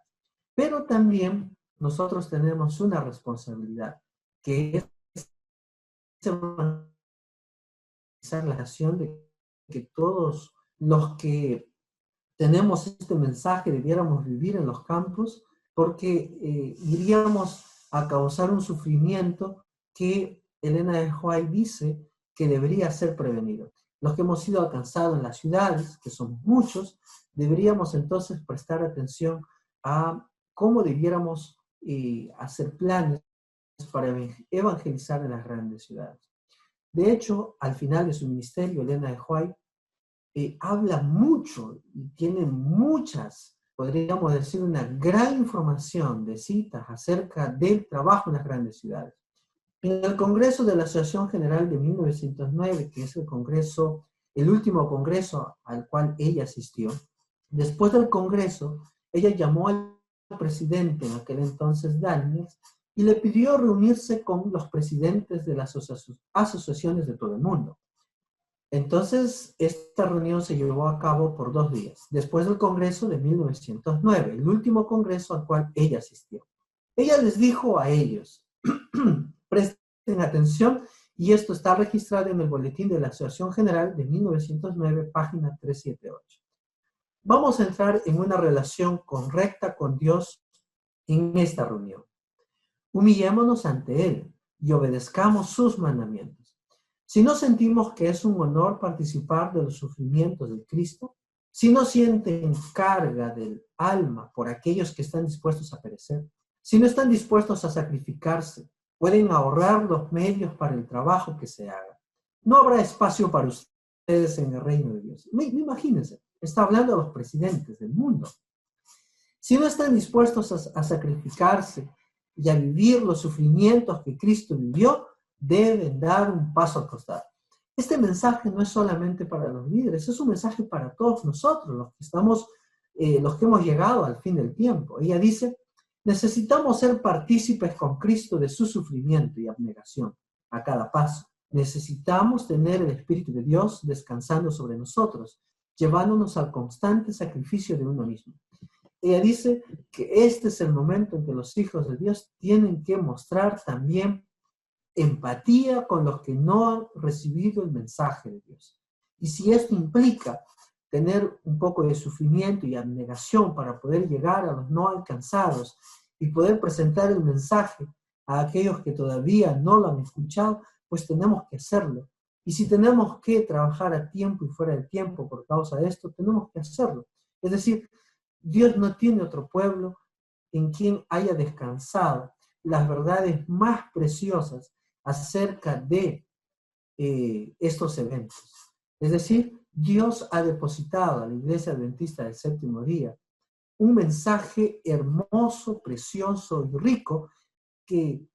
Pero también nosotros tenemos una responsabilidad, que es evangelizar la nación, de que todos los que tenemos este mensaje debiéramos vivir en los campos, porque iríamos a causar un sufrimiento que Elena de White dice que debería ser prevenido. Los que hemos sido alcanzados en las ciudades, que son muchos, deberíamos entonces prestar atención a cómo debiéramos hacer planes para evangelizar en las grandes ciudades. De hecho, al final de su ministerio, Elena de White habla mucho y tiene muchas, podríamos decir, una gran información de citas acerca del trabajo en las grandes ciudades. En el Congreso de la Asociación General de 1909, que es el último congreso al cual ella asistió, después del congreso, ella llamó al presidente en aquel entonces, Daniels, y le pidió reunirse con los presidentes de las asociaciones de todo el mundo. Entonces, esta reunión se llevó a cabo por 2 días, después del Congreso de 1909, el último congreso al cual ella asistió. Ella les dijo a ellos, presten atención, y esto está registrado en el Boletín de la Asociación General de 1909, página 378. Vamos a entrar en una relación correcta con Dios en esta reunión. Humillémonos ante Él y obedezcamos sus mandamientos. Si no sentimos que es un honor participar de los sufrimientos de Cristo, si no sienten carga del alma por aquellos que están dispuestos a perecer, si no están dispuestos a sacrificarse, pueden ahorrar los medios para el trabajo que se haga. No habrá espacio para ustedes en el reino de Dios. Imagínense, está hablando a los presidentes del mundo. Si no están dispuestos a sacrificarse y a vivir los sufrimientos que Cristo vivió, deben dar un paso al costado. Este mensaje no es solamente para los líderes, es un mensaje para todos nosotros, los que hemos llegado al fin del tiempo. Ella dice, necesitamos ser partícipes con Cristo de su sufrimiento y abnegación a cada paso. Necesitamos tener el Espíritu de Dios descansando sobre nosotros, llevándonos al constante sacrificio de uno mismo. Ella dice que este es el momento en que los hijos de Dios tienen que mostrar también empatía con los que no han recibido el mensaje de Dios. Y si esto implica tener un poco de sufrimiento y abnegación para poder llegar a los no alcanzados y poder presentar el mensaje a aquellos que todavía no lo han escuchado, pues tenemos que hacerlo. Y si tenemos que trabajar a tiempo y fuera de tiempo por causa de esto, tenemos que hacerlo. Es decir, Dios no tiene otro pueblo en quien haya descansado las verdades más preciosas acerca de estos eventos. Es decir, Dios ha depositado a la Iglesia Adventista del Séptimo Día un mensaje hermoso, precioso y rico que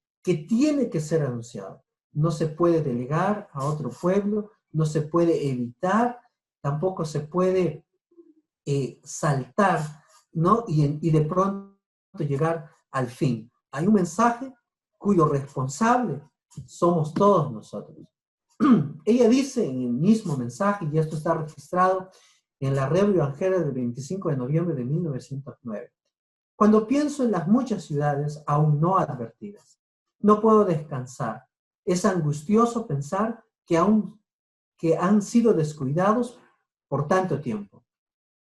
tiene que ser anunciado. No se puede delegar a otro pueblo, no se puede evitar, tampoco se puede saltar, ¿no? Y de pronto llegar al fin. Hay un mensaje cuyo responsable somos todos nosotros. Ella dice en el mismo mensaje, y esto está registrado en la Revue Evangélica del 25 de noviembre de 1909. Cuando pienso en las muchas ciudades aún no advertidas, no puedo descansar. Es angustioso pensar que han sido descuidados por tanto tiempo.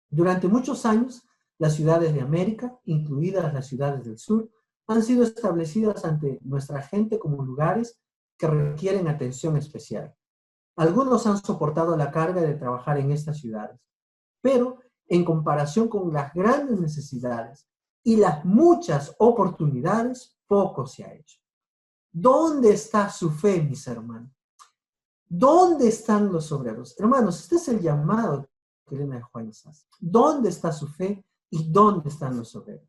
Durante muchos años, las ciudades de América, incluidas las ciudades del sur, han sido establecidas ante nuestra gente como lugares que requieren atención especial. Algunos han soportado la carga de trabajar en estas ciudades, pero en comparación con las grandes necesidades y las muchas oportunidades, poco se ha hecho. ¿Dónde está su fe, mis hermanos? ¿Dónde están los obreros? Hermanos, este es el llamado que Elena de White nos hace. ¿Dónde está su fe y dónde están los obreros?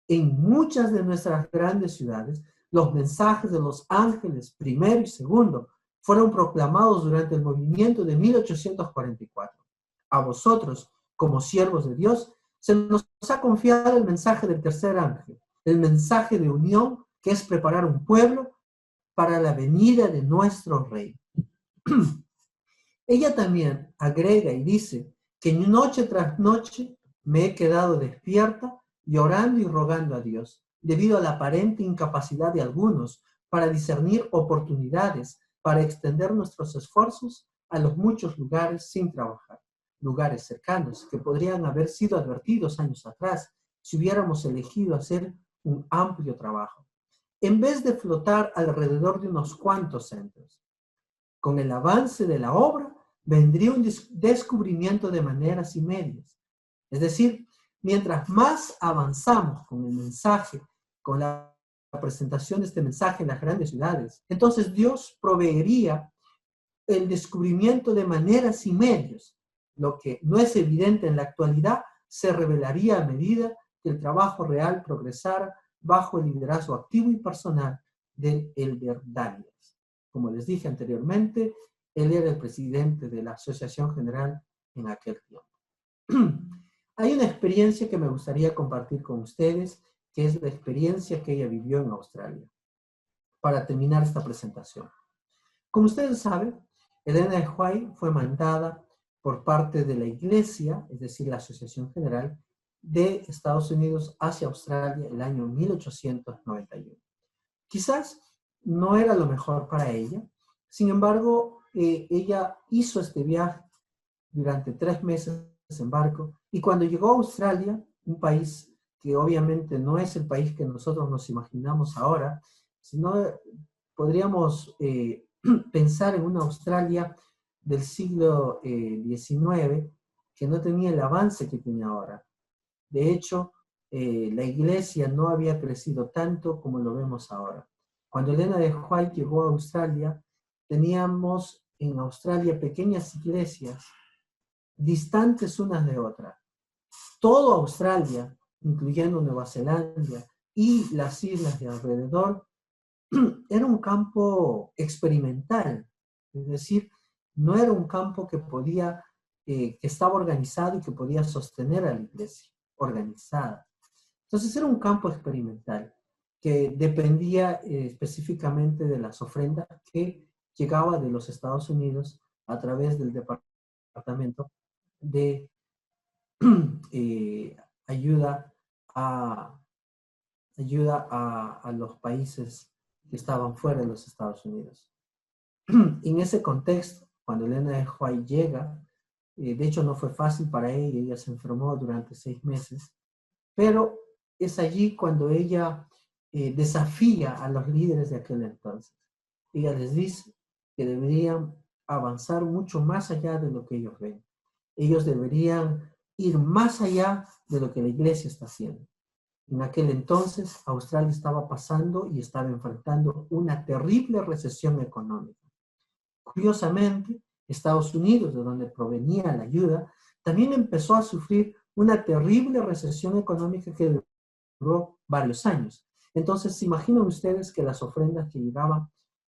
En muchas de nuestras grandes ciudades, los mensajes de los ángeles primero y segundo fueron proclamados durante el movimiento de 1844. A vosotros, como siervos de Dios, se nos ha confiado el mensaje del tercer ángel, el mensaje de unión, que es preparar un pueblo para la venida de nuestro Rey. Ella también agrega y dice que noche tras noche me he quedado despierta, llorando y rogando a Dios, debido a la aparente incapacidad de algunos para discernir oportunidades para extender nuestros esfuerzos a los muchos lugares sin trabajar, lugares cercanos que podrían haber sido advertidos años atrás si hubiéramos elegido hacer un amplio trabajo, en vez de flotar alrededor de unos cuantos centros. Con el avance de la obra vendría un descubrimiento de maneras y medios. Es decir, mientras más avanzamos con el mensaje, con la presentación de este mensaje en las grandes ciudades, entonces Dios proveería el descubrimiento de maneras y medios. Lo que no es evidente en la actualidad se revelaría a medida que el trabajo real progresara bajo el liderazgo activo y personal del Elder Daniels. Como les dije anteriormente, él era el presidente de la Asociación General en aquel tiempo. Hay una experiencia que me gustaría compartir con ustedes, que es la experiencia que ella vivió en Australia, para terminar esta presentación. Como ustedes saben, Ellen G. White fue mandada por parte de la Iglesia, es decir, la Asociación General de Estados Unidos hacia Australia el año 1891. Quizás no era lo mejor para ella, sin embargo, ella hizo este viaje durante 3 meses en barco, y cuando llegó a Australia, un país que obviamente no es el país que nosotros nos imaginamos ahora, sino podríamos pensar en una Australia del siglo XIX que no tenía el avance que tiene ahora. De hecho, la iglesia no había crecido tanto como lo vemos ahora. Cuando Ellen G. White llegó a Australia, teníamos en Australia pequeñas iglesias distantes unas de otras. Todo Australia, incluyendo Nueva Zelanda y las islas de alrededor, era un campo experimental, es decir, no era un campo que que estaba organizado y que podía sostener a la iglesia organizada. Entonces era un campo experimental que dependía específicamente de las ofrendas que llegaba de los Estados Unidos a través del Departamento de ayuda a los países que estaban fuera de los Estados Unidos. En ese contexto, cuando Ellen G. White llega, de hecho no fue fácil para ella se enfermó durante 6 meses, pero es allí cuando ella desafía a los líderes de aquel entonces. Ella les dice que deberían avanzar mucho más allá de lo que ellos ven. Ellos deberían ir más allá de lo que la iglesia está haciendo. En aquel entonces, Australia estaba pasando y estaba enfrentando una terrible recesión económica. Curiosamente, Estados Unidos, de donde provenía la ayuda, también empezó a sufrir una terrible recesión económica que duró varios años. Entonces, ¿se imaginan ustedes que las ofrendas que llegaban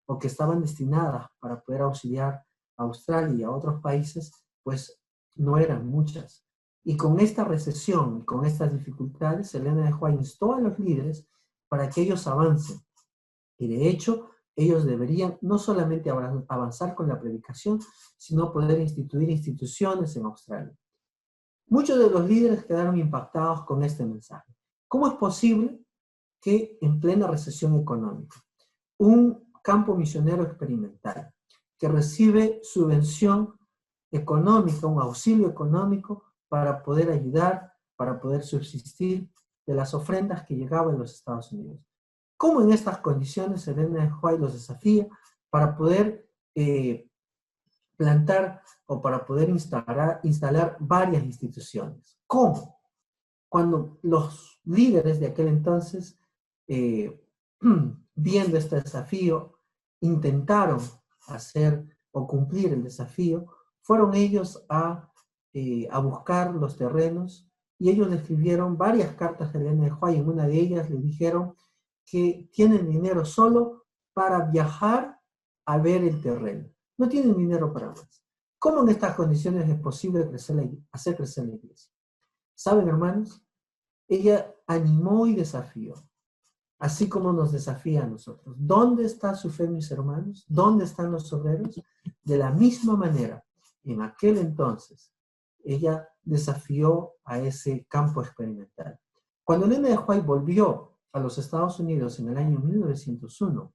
o que estaban destinadas para poder auxiliar a Australia y a otros países, pues no eran muchas? Y con esta recesión y con estas dificultades, Ellen G. White instó a los líderes para que ellos avancen. Y de hecho, ellos deberían no solamente avanzar con la predicación, sino poder instituir instituciones en Australia. Muchos de los líderes quedaron impactados con este mensaje. ¿Cómo es posible que en plena recesión económica, un campo misionero experimental que recibe subvención económica, un auxilio económico para poder ayudar, para poder subsistir de las ofrendas que llegaban a los Estados Unidos? ¿Cómo en estas condiciones Ellen G. White los desafía para poder plantar o para poder instalar varias instituciones? ¿Cómo? Cuando los líderes de aquel entonces, viendo este desafío, intentaron hacer o cumplir el desafío, fueron ellos a buscar los terrenos y ellos le escribieron varias cartas a Ellen G. White. En una de ellas le dijeron que tienen dinero solo para viajar a ver el terreno. No tienen dinero para más. ¿Cómo en estas condiciones es posible hacer crecer la iglesia? ¿Saben, hermanos? Ella animó y desafió, así como nos desafía a nosotros. ¿Dónde está su fe, mis hermanos? ¿Dónde están los obreros? De la misma manera, en aquel entonces, ella desafió a ese campo experimental. Cuando Ellen G. White volvió a los Estados Unidos en el año 1901,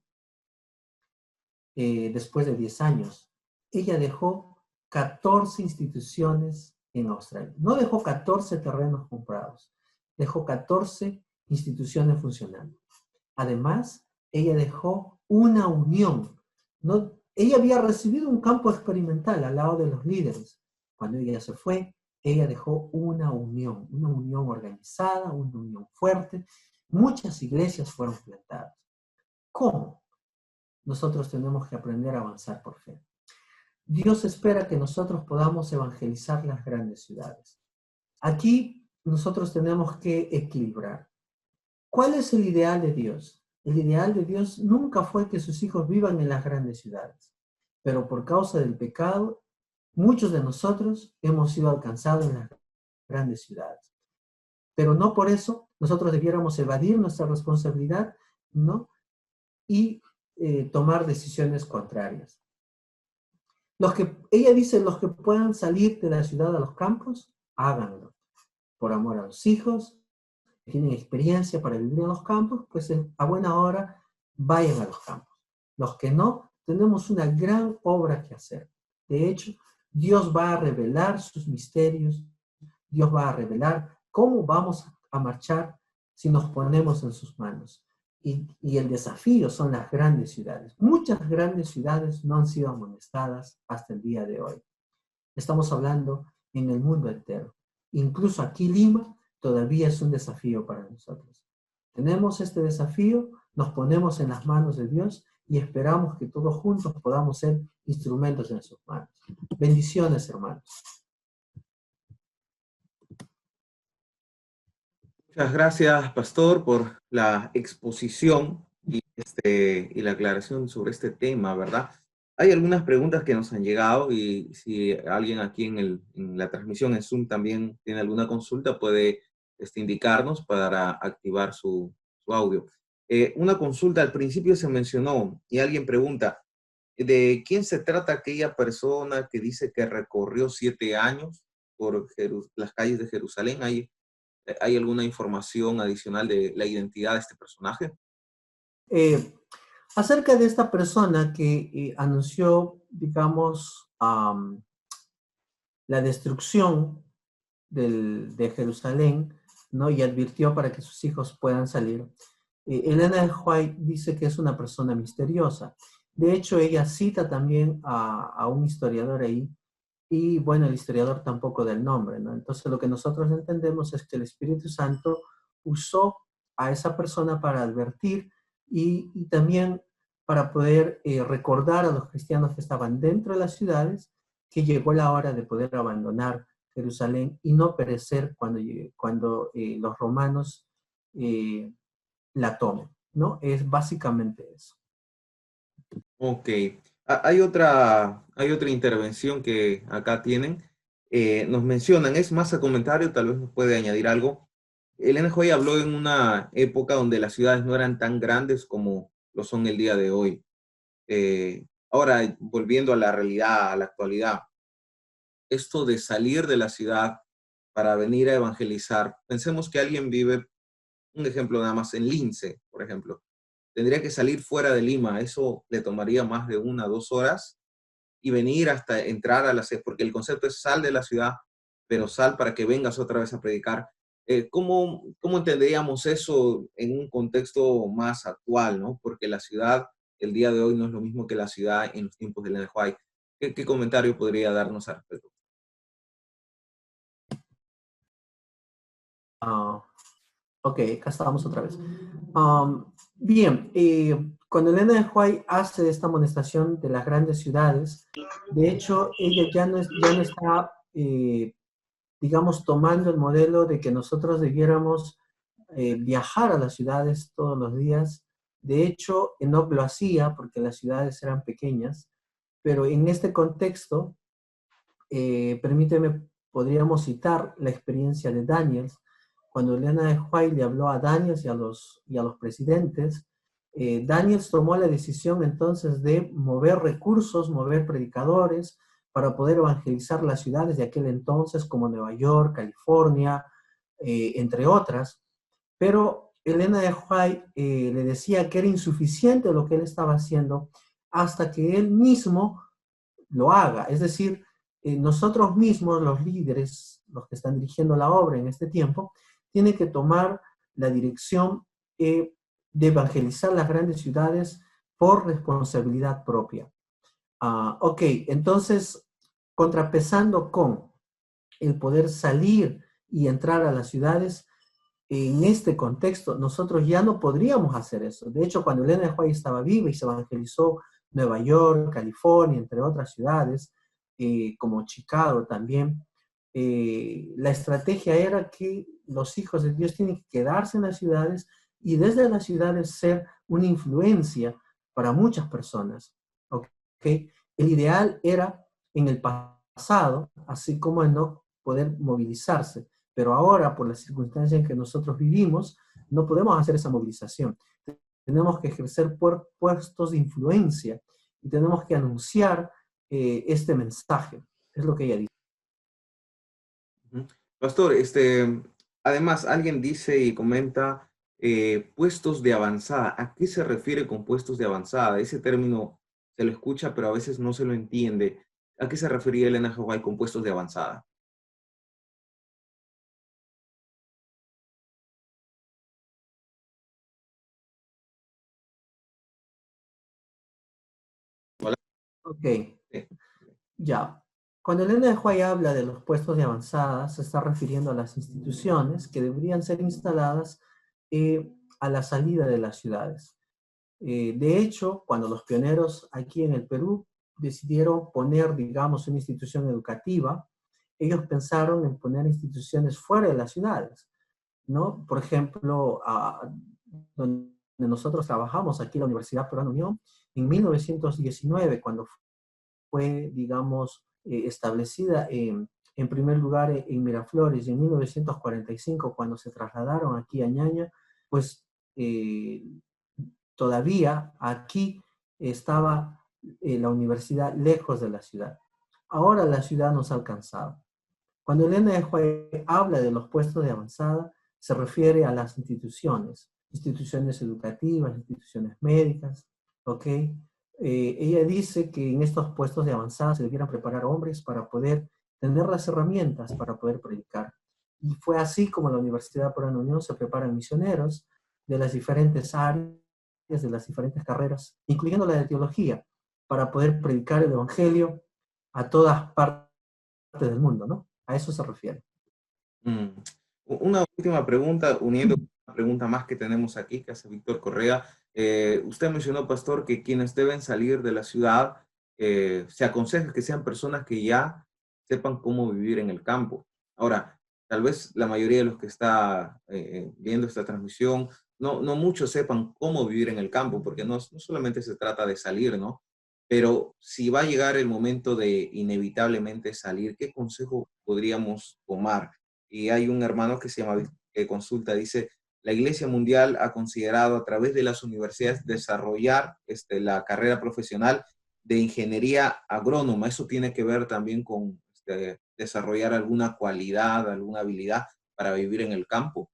después de 10 años, ella dejó 14 instituciones en Australia. No dejó 14 terrenos comprados, dejó 14 instituciones funcionando. Además, ella dejó una unión. No, ella había recibido un campo experimental al lado de los líderes. Cuando ella se fue, ella dejó una unión organizada, una unión fuerte. Muchas iglesias fueron plantadas. ¿Cómo? Nosotros tenemos que aprender a avanzar por fe. Dios espera que nosotros podamos evangelizar las grandes ciudades. Aquí nosotros tenemos que equilibrar. ¿Cuál es el ideal de Dios? El ideal de Dios nunca fue que sus hijos vivan en las grandes ciudades, pero por causa del pecado, muchos de nosotros hemos sido alcanzados en las grandes ciudades. Pero no por eso nosotros debiéramos evadir nuestra responsabilidad, ¿no? Y tomar decisiones contrarias. Ella dice, los que puedan salir de la ciudad a los campos, háganlo. Por amor a los hijos, que tienen experiencia para vivir en los campos, pues a buena hora vayan a los campos. Los que no, tenemos una gran obra que hacer. De hecho, Dios va a revelar sus misterios, Dios va a revelar cómo vamos a marchar si nos ponemos en sus manos. Y el desafío son las grandes ciudades. Muchas grandes ciudades no han sido amonestadas hasta el día de hoy. Estamos hablando en el mundo entero. Incluso aquí Lima todavía es un desafío para nosotros. Tenemos este desafío, nos ponemos en las manos de Dios y esperamos que todos juntos podamos ser instrumentos en sus manos. Bendiciones, hermanos. Muchas gracias, Pastor, por la exposición y la aclaración sobre este tema, ¿verdad? Hay algunas preguntas que nos han llegado y si alguien aquí en la transmisión en Zoom también tiene alguna consulta, puede indicarnos para activar su audio. Una consulta, al principio se mencionó y alguien pregunta, ¿de quién se trata aquella persona que dice que recorrió 7 años por las calles de Jerusalén? ¿Hay alguna información adicional de la identidad de este personaje? Acerca de esta persona que anunció, digamos, la destrucción de Jerusalén, ¿no? Y advirtió para que sus hijos puedan salir. Elena de White dice que es una persona misteriosa. De hecho, ella cita también a un historiador ahí, y bueno, el historiador tampoco da el nombre, ¿no? Entonces, lo que nosotros entendemos es que el Espíritu Santo usó a esa persona para advertir y también para poder recordar a los cristianos que estaban dentro de las ciudades que llegó la hora de poder abandonar Jerusalén y no perecer cuando los romanos la tomen, ¿no? Es básicamente eso. Ok. Hay otra intervención que acá tienen. Nos mencionan, es más a comentario, tal vez nos puede añadir algo. Elena Joy habló en una época donde las ciudades no eran tan grandes como lo son el día de hoy. Ahora, volviendo a la realidad, a la actualidad, esto de salir de la ciudad para venir a evangelizar, pensemos que alguien vive, un ejemplo nada más, en Lince, por ejemplo. Tendría que salir fuera de Lima, eso le tomaría más de 1 o 2 horas y venir hasta entrar a la ciudad, porque el concepto es sal de la ciudad, pero sal para que vengas otra vez a predicar. ¿Cómo entenderíamos eso en un contexto más actual, ¿no? Porque la ciudad el día de hoy no es lo mismo que la ciudad en los tiempos de Elena White. ¿Qué comentario podría darnos al respecto? Ok, acá estamos otra vez. Bien, cuando Elena de White hace esta amonestación de las grandes ciudades, de hecho, ella ya no está, digamos, tomando el modelo de que nosotros debiéramos viajar a las ciudades todos los días. De hecho, Enoch lo hacía porque las ciudades eran pequeñas, pero en este contexto, podríamos citar la experiencia de Daniel. Cuando Elena de White le habló a Daniel y a los presidentes, Daniel tomó la decisión entonces de mover recursos, mover predicadores para poder evangelizar las ciudades de aquel entonces como Nueva York, California, entre otras. Pero Elena de White le decía que era insuficiente lo que él estaba haciendo hasta que él mismo lo haga. Es decir, nosotros mismos, los líderes, los que están dirigiendo la obra en este tiempo, tienen que tomar la dirección de evangelizar las grandes ciudades por responsabilidad propia. Ok, entonces, contrapesando con el poder salir y entrar a las ciudades, en este contexto, nosotros ya no podríamos hacer eso. De hecho, cuando Elena de White estaba viva y se evangelizó Nueva York, California, entre otras ciudades, como Chicago también, la estrategia era que los hijos de Dios tienen que quedarse en las ciudades y desde las ciudades ser una influencia para muchas personas. ¿Okay? El ideal era en el pasado, así como en no poder movilizarse, pero ahora, por las circunstancias en que nosotros vivimos, no podemos hacer esa movilización. Tenemos que ejercer puestos de influencia y tenemos que anunciar este mensaje. Es lo que ella dice. Pastor, además alguien dice y comenta puestos de avanzada. ¿A qué se refiere con puestos de avanzada? Ese término se lo escucha, pero a veces no se lo entiende. ¿A qué se refería Elena G. White con puestos de avanzada? ¿Hola? Ok, Sí. ya. Cuando Elena de White habla de los puestos de avanzada, se está refiriendo a las instituciones que deberían ser instaladas a la salida de las ciudades. De hecho, cuando los pioneros aquí en el Perú decidieron poner, digamos, una institución educativa, ellos pensaron en poner instituciones fuera de las ciudades, ¿no? Por ejemplo, donde nosotros trabajamos aquí en la Universidad Peruana Unión, en 1919, cuando fue, digamos, establecida en primer lugar en Miraflores, y en 1945, cuando se trasladaron aquí a Ñaña, pues todavía aquí estaba la universidad lejos de la ciudad. Ahora la ciudad nos ha alcanzado. Cuando Elena de White habla de los puestos de avanzada, se refiere a las instituciones, instituciones educativas, instituciones médicas, ¿ok? Ella dice que en estos puestos de avanzada se debieran preparar hombres para poder tener las herramientas para poder predicar. Y fue así como la Universidad Peruana Unión se preparan misioneros de las diferentes áreas, de las diferentes carreras, incluyendo la de teología, para poder predicar el evangelio a todas partes del mundo, ¿no? A eso se refiere. Mm. Una última pregunta, uniendo una pregunta más que tenemos aquí, que hace Víctor Correa. Usted mencionó, pastor, que quienes deben salir de la ciudad, se aconseja que sean personas que ya sepan cómo vivir en el campo. Ahora, tal vez la mayoría de los que está viendo esta transmisión, no muchos sepan cómo vivir en el campo, porque no solamente se trata de salir, ¿no? Pero si va a llegar el momento de inevitablemente salir, ¿qué consejo podríamos tomar? Y hay un hermano que se llama, que consulta, dice, la Iglesia Mundial ha considerado a través de las universidades desarrollar la carrera profesional de ingeniería agrónoma. Eso tiene que ver también con desarrollar alguna cualidad, alguna habilidad para vivir en el campo.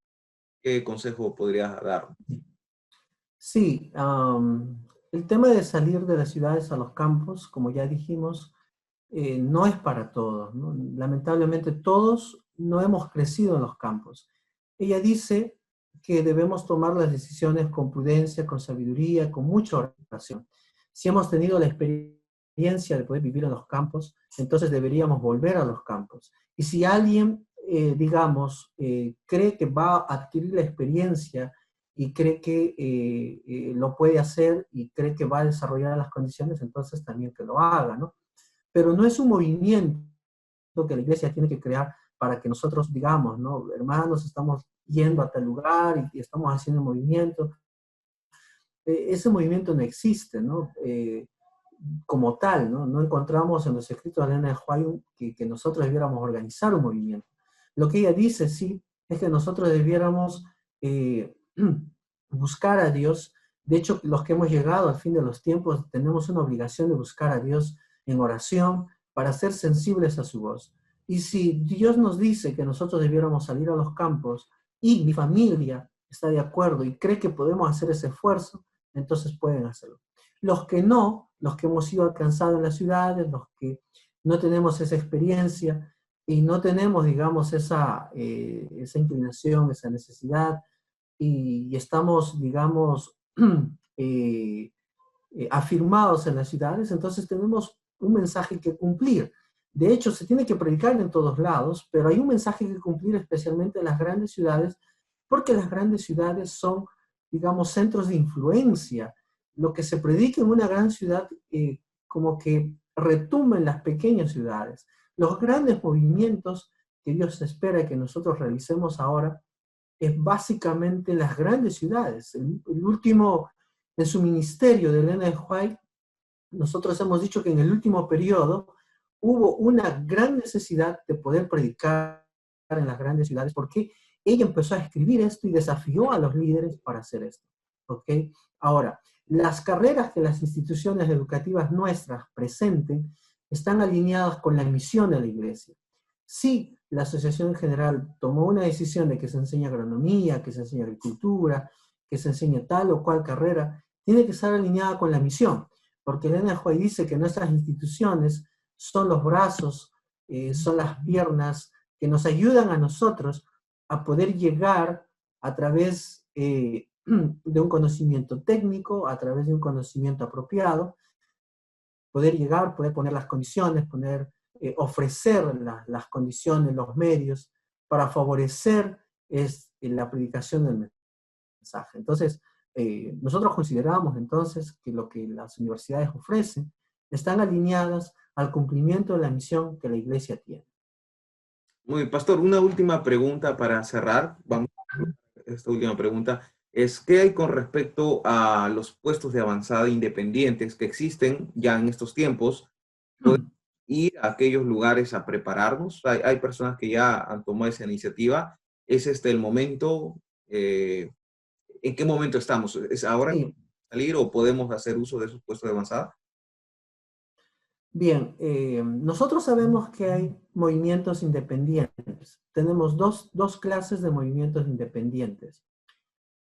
¿Qué consejo podrías dar? Sí, el tema de salir de las ciudades a los campos, como ya dijimos, no es para todos, ¿no? Lamentablemente todos no hemos crecido en los campos. Ella dice que debemos tomar las decisiones con prudencia, con sabiduría, con mucha oración. Si hemos tenido la experiencia de poder vivir en los campos, entonces deberíamos volver a los campos. Y si alguien, digamos, cree que va a adquirir la experiencia y cree que lo puede hacer y cree que va a desarrollar las condiciones, entonces también que lo haga, ¿no? Pero no es un movimiento que la iglesia tiene que crear para que nosotros digamos, ¿no? Hermanos, estamos yendo a tal lugar y estamos haciendo movimiento. Ese movimiento no existe, ¿no? Como tal, ¿no? No encontramos en los escritos de Elena de White que nosotros debiéramos organizar un movimiento. Lo que ella dice, sí, es que nosotros debiéramos buscar a Dios. De hecho, los que hemos llegado al fin de los tiempos tenemos una obligación de buscar a Dios en oración para ser sensibles a su voz. Y si Dios nos dice que nosotros debiéramos salir a los campos y mi familia está de acuerdo y cree que podemos hacer ese esfuerzo, entonces pueden hacerlo. Los que no, los que hemos sido alcanzados en las ciudades, los que no tenemos esa experiencia y no tenemos, digamos, esa inclinación, esa necesidad, y estamos, digamos, eh, afirmados en las ciudades, entonces tenemos un mensaje que cumplir. De hecho, se tiene que predicar en todos lados, pero hay un mensaje que cumplir especialmente en las grandes ciudades, porque las grandes ciudades son, digamos, centros de influencia. Lo que se predica en una gran ciudad como que retumba en las pequeñas ciudades. Los grandes movimientos que Dios espera que nosotros realicemos ahora es básicamente las grandes ciudades. El último, en su ministerio de Elena de White, nosotros hemos dicho que en el último periodo hubo una gran necesidad de poder predicar en las grandes ciudades, porque ella empezó a escribir esto y desafió a los líderes para hacer esto. ¿Ok? Ahora, las carreras que las instituciones educativas nuestras presenten están alineadas con la misión de la iglesia. Si la asociación en general tomó una decisión de que se enseñe agronomía, que se enseñe agricultura, que se enseñe tal o cual carrera, tiene que estar alineada con la misión, porque Elena White dice que nuestras instituciones son los brazos, son las piernas que nos ayudan a nosotros a poder llegar a través de un conocimiento técnico, a través de un conocimiento apropiado, poder llegar, poder poner las condiciones, ofrecer las condiciones, los medios para favorecer la predicación del mensaje. Entonces, nosotros consideramos entonces que lo que las universidades ofrecen están alineadas al cumplimiento de la misión que la iglesia tiene. Muy bien, pastor, una última pregunta para cerrar. Vamos a esta última pregunta. ¿Qué hay con respecto a los puestos de avanzada independientes que existen ya en estos tiempos? ¿Podemos ir a aquellos lugares a prepararnos? Hay personas que ya han tomado esa iniciativa. ¿Es este el momento? ¿En qué momento estamos? ¿Es ahora Sí. salir o podemos hacer uso de esos puestos de avanzada? Bien, nosotros sabemos que hay movimientos independientes. Tenemos dos clases de movimientos independientes.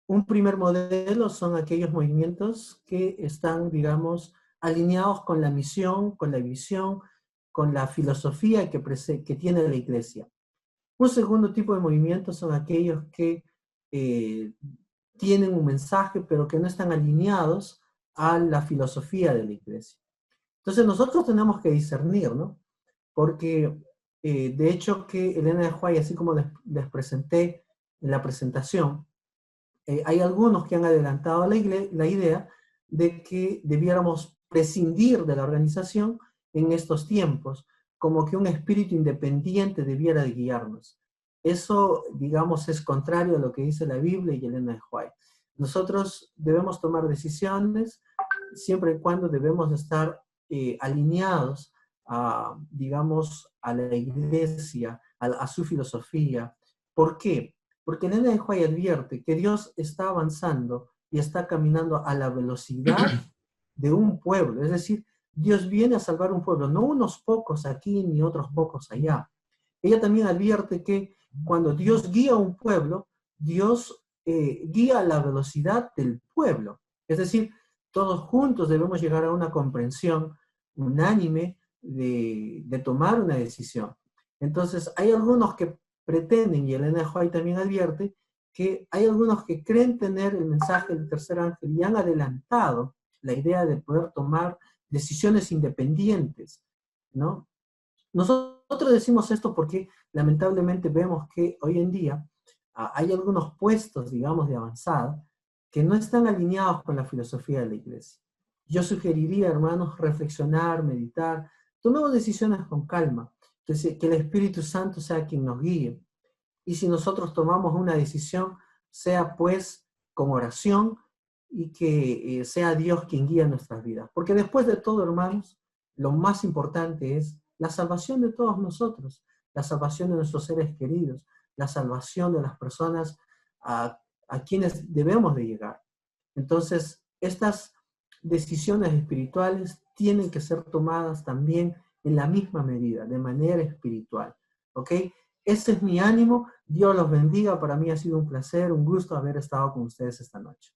Un primer modelo son aquellos movimientos que están, digamos, alineados con la misión, con la visión, con la filosofía que tiene la iglesia. Un segundo tipo de movimientos son aquellos que tienen un mensaje, pero que no están alineados a la filosofía de la iglesia. Entonces nosotros tenemos que discernir, ¿no? Porque de hecho que Elena de White, así como les presenté en la presentación, hay algunos que han adelantado la idea de que debiéramos prescindir de la organización en estos tiempos, como que un espíritu independiente debiera de guiarnos. Eso, digamos, es contrario a lo que dice la Biblia y Elena de White. Nosotros debemos tomar decisiones siempre y cuando debemos estar alineados a, digamos, a la iglesia, a su filosofía. ¿Por qué? Porque Elena de White advierte que Dios está avanzando y está caminando a la velocidad de un pueblo. Es decir, Dios viene a salvar un pueblo, no unos pocos aquí ni otros pocos allá. Ella también advierte que cuando Dios guía a un pueblo, Dios guía a la velocidad del pueblo. Es decir, todos juntos debemos llegar a una comprensión unánime de tomar una decisión. Entonces, hay algunos que pretenden, y Elena White también advierte, que hay algunos que creen tener el mensaje del tercer ángel y han adelantado la idea de poder tomar decisiones independientes, ¿no? Nosotros decimos esto porque lamentablemente vemos que hoy en día hay algunos puestos, digamos, de avanzada que no están alineados con la filosofía de la iglesia. Yo sugeriría, hermanos, reflexionar, meditar, tomemos decisiones con calma, que el Espíritu Santo sea quien nos guíe. Y si nosotros tomamos una decisión, sea pues con oración y que sea Dios quien guíe nuestras vidas. Porque después de todo, hermanos, lo más importante es la salvación de todos nosotros, la salvación de nuestros seres queridos, la salvación de las personas a quienes debemos de llegar. Entonces, estas decisiones espirituales tienen que ser tomadas también en la misma medida, de manera espiritual. ¿Ok? Ese es mi ánimo. Dios los bendiga. Para mí ha sido un placer, un gusto haber estado con ustedes esta noche.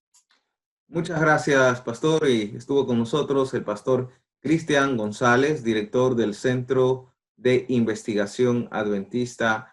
Muchas gracias, pastor. Y estuvo con nosotros el pastor Cristian González, director del Centro de Investigación Adventista